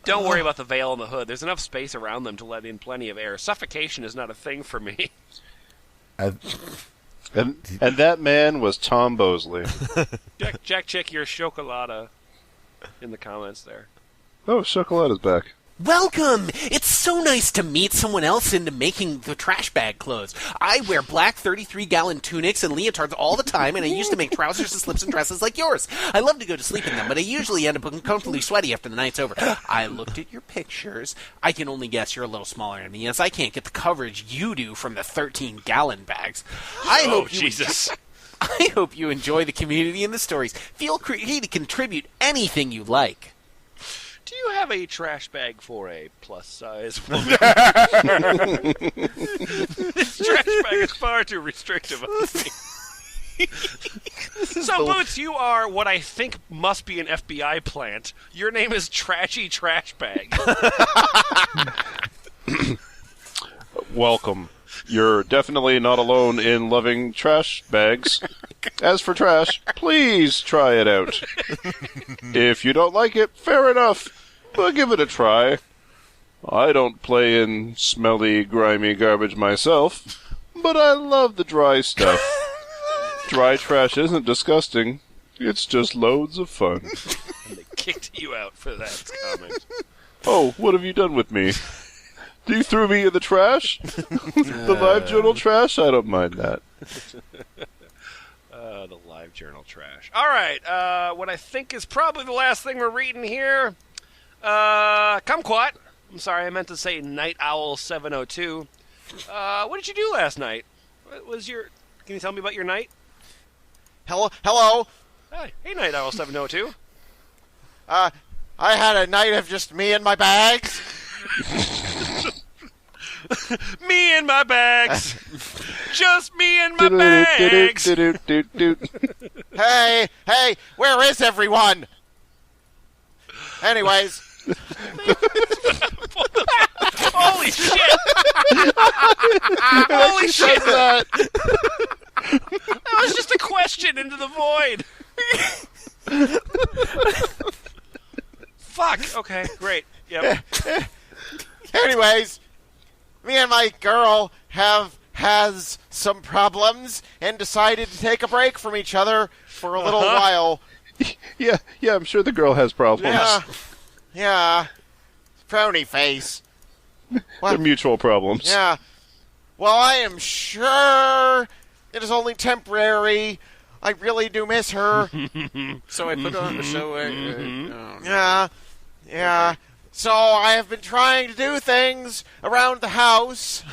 Don't worry about the veil and the hood. There's enough space around them to let in plenty of air. Suffocation is not a thing for me. And that man was Tom Bosley. Jack Chick, your chocolata in the comments there. Oh, Chocolata's back. Welcome! It's so nice to meet someone else into making the trash bag clothes. I wear black 33-gallon tunics and leotards all the time, and I used to make trousers and slips and dresses like yours. I love to go to sleep in them, but I usually end up uncomfortably sweaty after the night's over. I looked at your pictures. I can only guess you're a little smaller than me, as I can't get the coverage you do from the 13-gallon bags. I hope you enjoy the community and the stories. Feel free to contribute anything you like. Do you have a trash bag for a plus-size woman? This trash bag is far too restrictive on me. So, Boots, you are what I think must be an FBI plant. Your name is Trashy Trash Bag. Welcome. You're definitely not alone in loving trash bags. As for trash, please try it out. If you don't like it, fair enough. But give it a try. I don't play in smelly, grimy garbage myself, but I love the dry stuff. Dry trash isn't disgusting. It's just loads of fun. And they kicked you out for that comment. Oh, what have you done with me? You threw me in the trash? The live journal trash? I don't mind that. The live journal trash. All right, what I think is probably the last thing we're reading here. Kumquat. I'm sorry, I meant to say Night Owl 702. What did you do last night? What was your... Can you tell me about your night? Hello. Hey, Night Owl 702. I had a night of just me and my bags. Me and my bags. Just me and my bags. Hey, where is everyone? Anyways. Holy shit! Holy shit! That was just a question into the void. Fuck. Okay, great. Yep. Anyways, me and my girl has some problems and decided to take a break from each other for a little while. Yeah, I'm sure the girl has problems. Yeah. Frowny face. They're mutual problems. Yeah. Well, I am sure it is only temporary. I really do miss her. So I put on the show. Yeah. So I have been trying to do things around the house.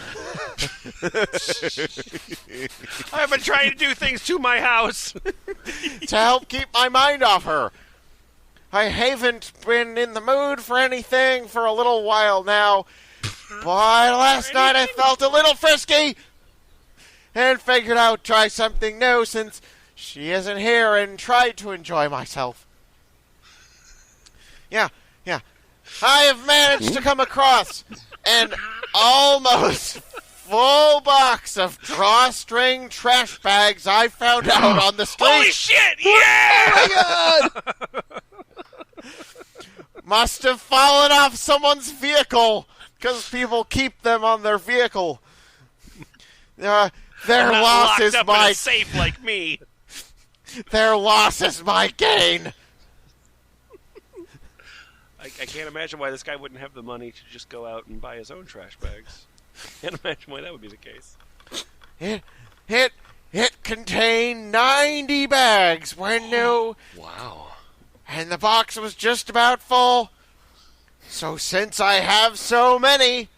I've been trying to do things to my house to help keep my mind off her. I haven't been in the mood for anything for a little while now, but last night I felt a little frisky and figured I'd try something new since she isn't here and tried to enjoy myself. Yeah. I have managed to come across an almost full box of drawstring trash bags I found out on the street. Holy shit! Yeah! Oh my god! Must have fallen off someone's vehicle, because people keep them on their vehicle. Their loss is my safe like me. Their loss is my gain. I can't imagine why this guy wouldn't have the money to just go out and buy his own trash bags. Can't imagine why that would be the case. It contained 90 bags when new. Wow. And the box was just about full. So since I have so many,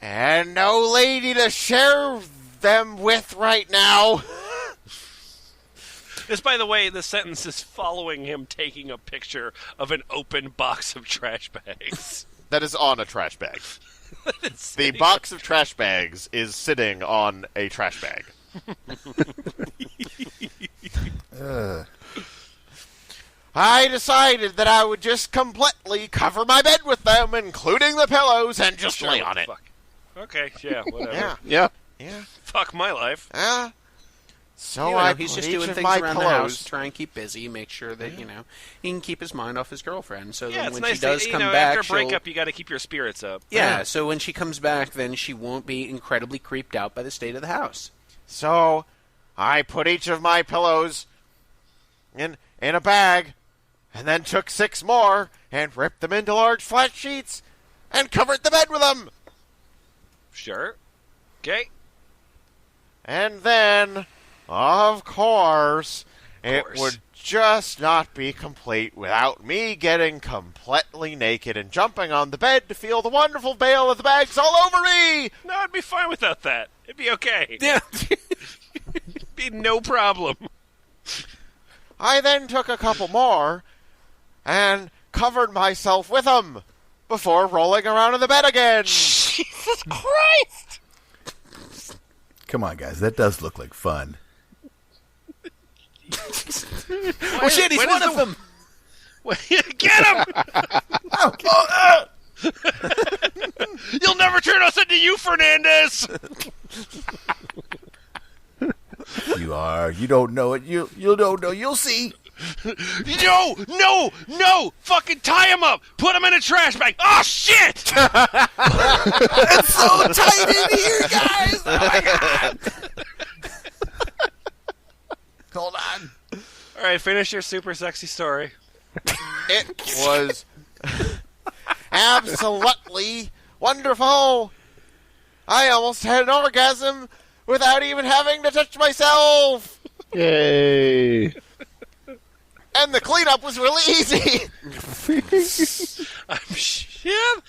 and no lady to share them with right now... This, by the way, the sentence is following him taking a picture of an open box of trash bags. That is on a trash bag. The box of trash bags is sitting on a trash bag. I decided that I would just completely cover my bed with them, including the pillows, and just lay on it. Fuck. Okay, yeah, whatever. Yeah. Yeah. Yeah. Fuck my life. So You know, I he's put just each doing of things my around the house pillows. to try and keep busy, make sure that, he can keep his mind off his girlfriend. So Yeah, then it's when nice she does to, come back, after a she'll... breakup, you got to keep your spirits up. Yeah, so when she comes back, then she won't be incredibly creeped out by the state of the house. So I put each of my pillows in a bag, and then took 6 more and ripped them into large flat sheets and covered the bed with them. Sure. Okay. And then, of course, it would just not be complete without me getting completely naked and jumping on the bed to feel the wonderful bale of the bags all over me. No, I'd be fine without that. It'd be okay. Yeah. It'd be no problem. I then took a couple more and covered myself with them before rolling around in the bed again. Jesus Christ! Come on, guys. That does look like fun. Oh, shit, he's one of them! Get him! You'll never turn us into you, Fernandez! You are. You don't know it. You don't know. You'll see. No! Fucking tie him up! Put him in a trash bag! Oh, shit! It's so tight in here, guys. Oh my god. Hold on. All right, finish your super sexy story. It was absolutely wonderful. I almost had an orgasm without even having to touch myself. Yay. And the cleanup was really easy. Yeah,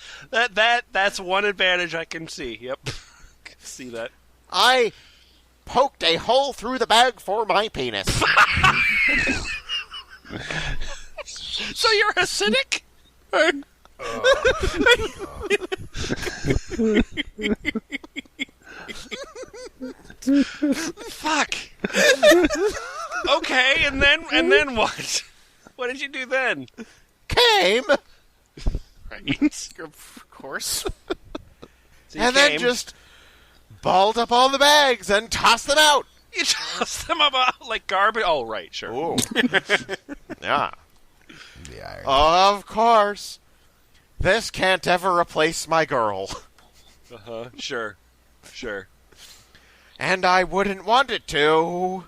that's one advantage I can see. Yep. Can see that. I poked a hole through the bag for my penis. So you're a cynic? Fuck. Okay, and then what? What did you do then? Came. Right. Of course. So you And then came, just balled up all the bags and tossed them out. you tossed them about like garbage. Oh, right, sure. Ooh. Yeah. The iron. Of course. This can't ever replace my girl. Sure. And I wouldn't want it to.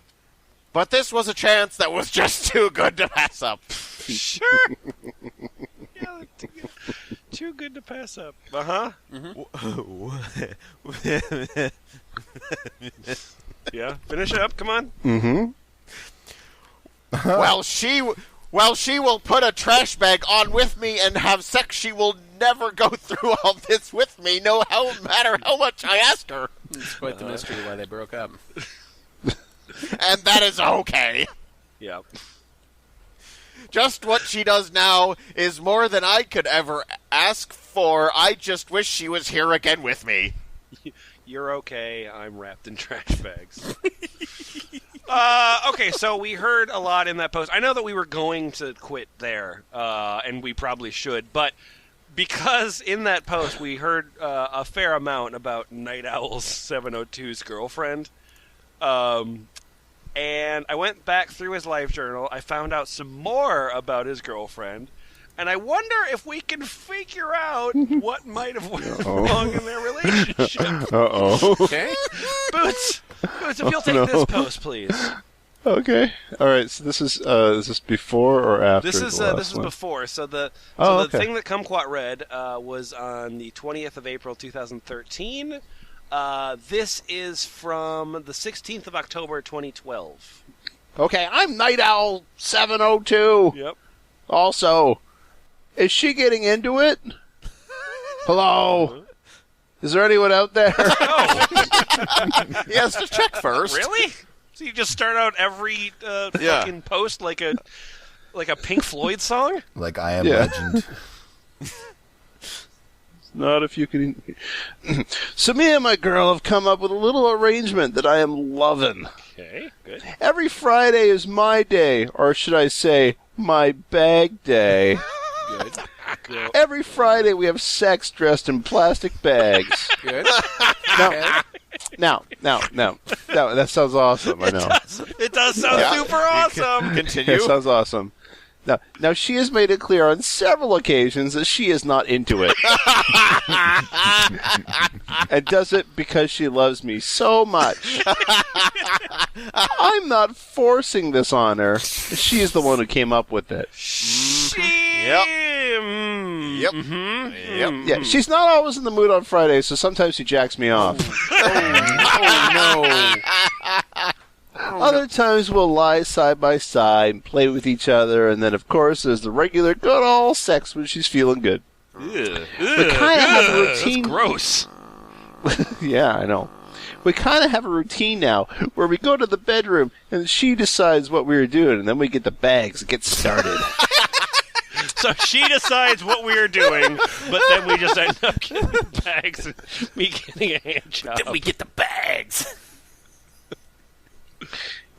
But this was a chance that was just too good to pass up. Sure. Yeah, too good to pass up. Yeah, finish it up. Come on. Mm-hmm. Well, she will put a trash bag on with me and have sex. She will never go through all this with me, no matter how much I ask her. It's quite the mystery why they broke up. And that is okay. Yeah. Just what she does now is more than I could ever ask for. I just wish she was here again with me. You're okay. I'm wrapped in trash bags. Okay, so we heard a lot in that post. I know that we were going to quit there, and we probably should, but because in that post we heard a fair amount about Night Owl's 702's girlfriend, and I went back through his life journal. I found out some more about his girlfriend, and I wonder if we can figure out what might have went wrong in their relationship. Uh-oh. Okay? Boots, if you'll take this post, please. Okay. All right. So this is before or after? This is the last this is one? before. So the okay. thing that Kumquat read was on the 20th of April 2013. This is from the 16th of October 2012. Okay. I'm Night Owl 702. Yep. Also, is she getting into it? Hello. Is there anyone out there? He has to check first. Really? So you just start out every fucking post like a Pink Floyd song? Like I Am Legend. Not if you can. So me and my girl have come up with a little arrangement that I am loving. Okay, good. Every Friday is my day, or should I say, my bag day. Good. Every Friday we have sex dressed in plastic bags. Good. Now, that sounds awesome. I know. It does sound super awesome. Continue. It sounds awesome. Now, she has made it clear on several occasions that she is not into it. And does it because she loves me so much. I'm not forcing this on her. She is the one who came up with it. Yep. Yeah, she's not always in the mood on Fridays, so sometimes she jacks me off. Oh, no. Other times we'll lie side by side and play with each other, and then, of course, there's the regular good old sex when she's feeling good. We kind of have a routine. That's gross. Yeah, I know. We kind of have a routine now where we go to the bedroom and she decides what we were doing, and then we get the bags and get started. So she decides what we are doing, but then we just end up getting the bags and me getting a hand job. Then we get the bags.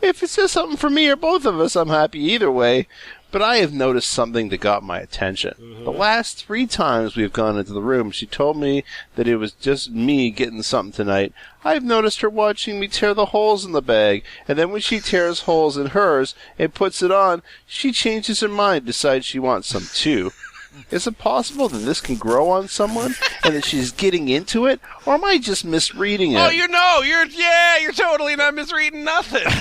If it's just something for me or both of us, I'm happy either way. But I have noticed something that got my attention. The last 3 times we've gone into the room, she told me that it was just me getting something tonight. I've noticed her watching me tear the holes in the bag, and then when she tears holes in hers and puts it on, she changes her mind, decides she wants some too. Is it possible that this can grow on someone, and that she's getting into it, or am I just misreading it? Oh, you're totally not misreading nothing.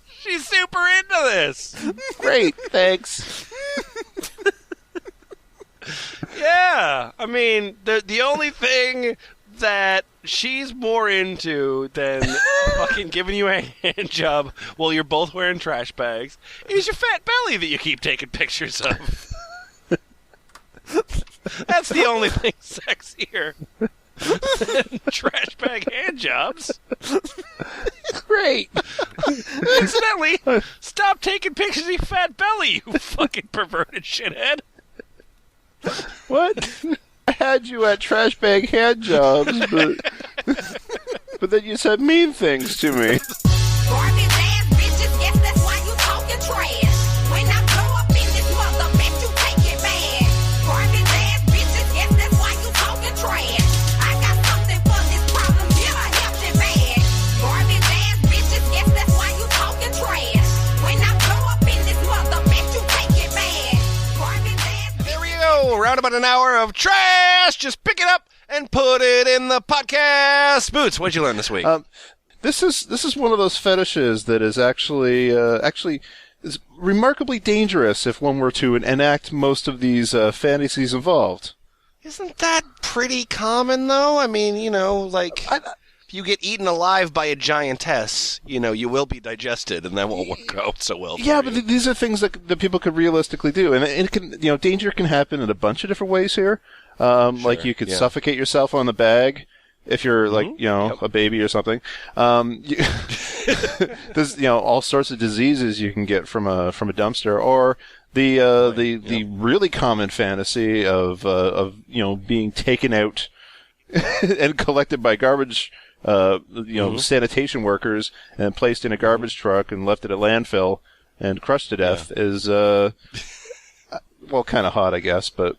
She's super into this. Great, thanks. Yeah, I mean, the only thing that she's more into than fucking giving you a hand job while you're both wearing trash bags is your fat belly that you keep taking pictures of. That's the only thing sexier than trash bag hand jobs. Great. Incidentally, stop taking pictures of your fat belly, you fucking perverted shithead. What? I had you at trash bag hand jobs, but then you said mean things to me. Garbage ass bitches, guess that's why you talking trash. When I blow up in this mother, bet you take it bad. Garbage ass bitches, guess that's why you talking trash. I got something for this problem, here I help you bad. Garbage ass bitches, guess that's why you talking trash. When I blow up in this mother, bet you take it bad. Garbage ass bitches. There we go. Around about an hour of trash. Just pick it up and put it in the podcast. Boots, what'd you learn this week? This is one of those fetishes that is actually is remarkably dangerous if one were to enact most of these fantasies involved. Isn't that pretty common, though? I mean, like, if you get eaten alive by a giantess, you will be digested, and that won't work out so well for Yeah, you. but these are things that people could realistically do, and it can, danger can happen in a bunch of different ways here. Like you could suffocate yourself on the bag if you're like, a baby or something. There's, all sorts of diseases you can get from a dumpster, or the really common fantasy of being taken out and collected by garbage, sanitation workers and placed in a garbage truck and left at a landfill and crushed to death is, kind of hot, I guess, but.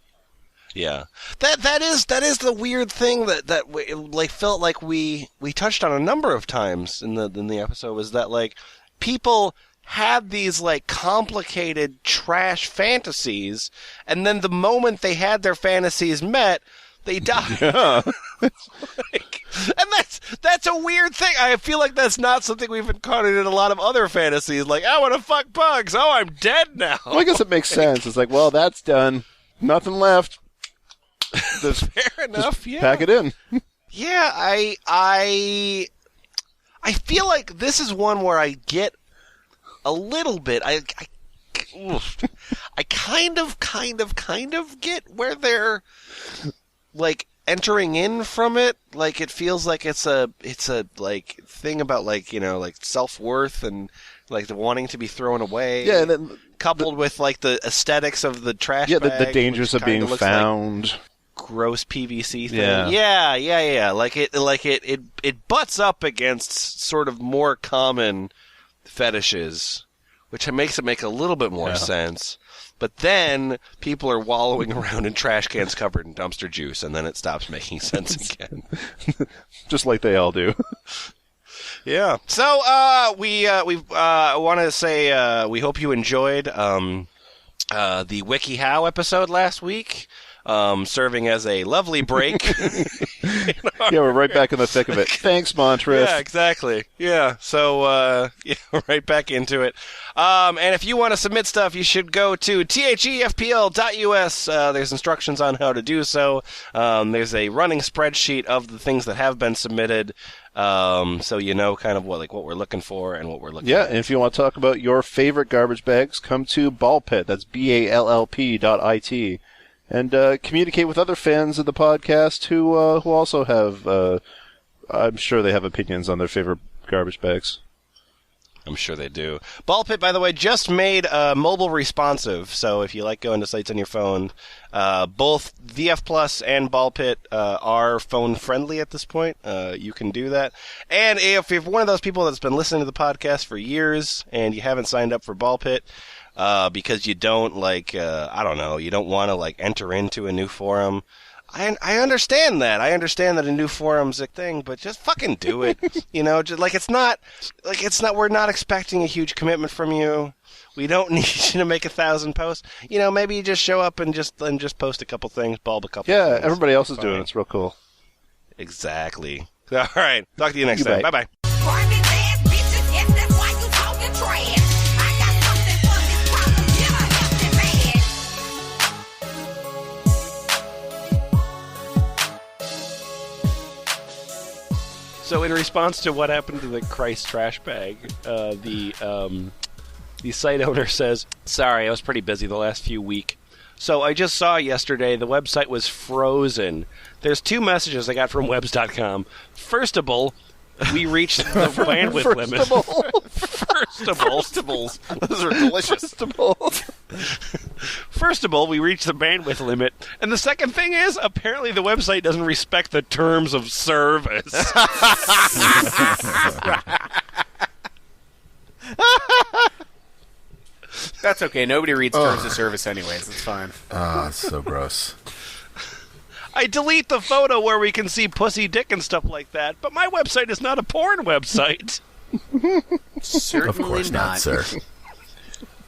Yeah, that is the weird thing that we, felt like we touched on a number of times in the episode, was that like people had these like complicated trash fantasies, and then the moment they had their fantasies met, they died. Yeah. And that's a weird thing. I feel like that's not something we've encountered in a lot of other fantasies. Like, I want to fuck bugs. Oh, I'm dead now. Well, I guess it makes sense. It's like, well, that's done. Nothing left. Fair enough. Yeah. Pack it in. Yeah, I feel like this is one where I get a little bit. I kind of get where they're like entering in from it. Like, it feels like it's a like thing about like self-worth and like the wanting to be thrown away. Yeah, and then coupled with like the aesthetics of the trash. Yeah, bag, the dangers of being found. Like gross PVC thing. Yeah. Yeah. Like it butts up against sort of more common fetishes which makes it make a little bit more sense. But then people are wallowing around in trash cans covered in dumpster juice, and then it stops making sense again. Just like they all do. Yeah. So we want to say we hope you enjoyed the WikiHow episode last week, serving as a lovely break. Yeah, we're right back in the thick of it. Thanks, Montrith. Yeah, exactly. Yeah, so right back into it. And if you want to submit stuff, you should go to thefpl.us. There's instructions on how to do so. There's a running spreadsheet of the things that have been submitted, so you know kind of what we're looking for and what we're looking at. And if you want to talk about your favorite garbage bags, come to Ballpit. That's BALLP.IT. And communicate with other fans of the podcast who also have, I'm sure they have opinions on their favorite garbage bags. I'm sure they do. Ballpit, by the way, just made mobile responsive, so if you like going to sites on your phone, both VF Plus and Ballpit are phone-friendly at this point. You can do that. And if you're one of those people that's been listening to the podcast for years and you haven't signed up for Ballpit, because you don't you don't want to enter into a new forum. I understand that. I understand that a new forum's a thing, but just fucking do it. We're not expecting a huge commitment from you. We don't need you to make 1,000 posts. Maybe you just show up and just post a couple things, bulb a couple things. Yeah, everybody else is doing it. It's real cool. Exactly. All right. Talk to you next time. Bye-bye. Garbage ass bitches, yes, that's why you talking trash. I got something for this problem, yeah, help me bad. So in response to what happened to the Christ trash bag, the site owner says, "Sorry, I was pretty busy the last few weeks. So I just saw yesterday the website was frozen. There's two messages I got from webs.com. First of all, we reached the bandwidth limit. Firstables. Those are delicious. First of all, we reached the bandwidth limit. And the second thing is, apparently the website doesn't respect the terms of service." That's okay. Nobody reads terms of service anyways. It's fine. It's so gross. I delete the photo where we can see pussy, dick, and stuff like that, but my website is not a porn website. Certainly Of course not, sir.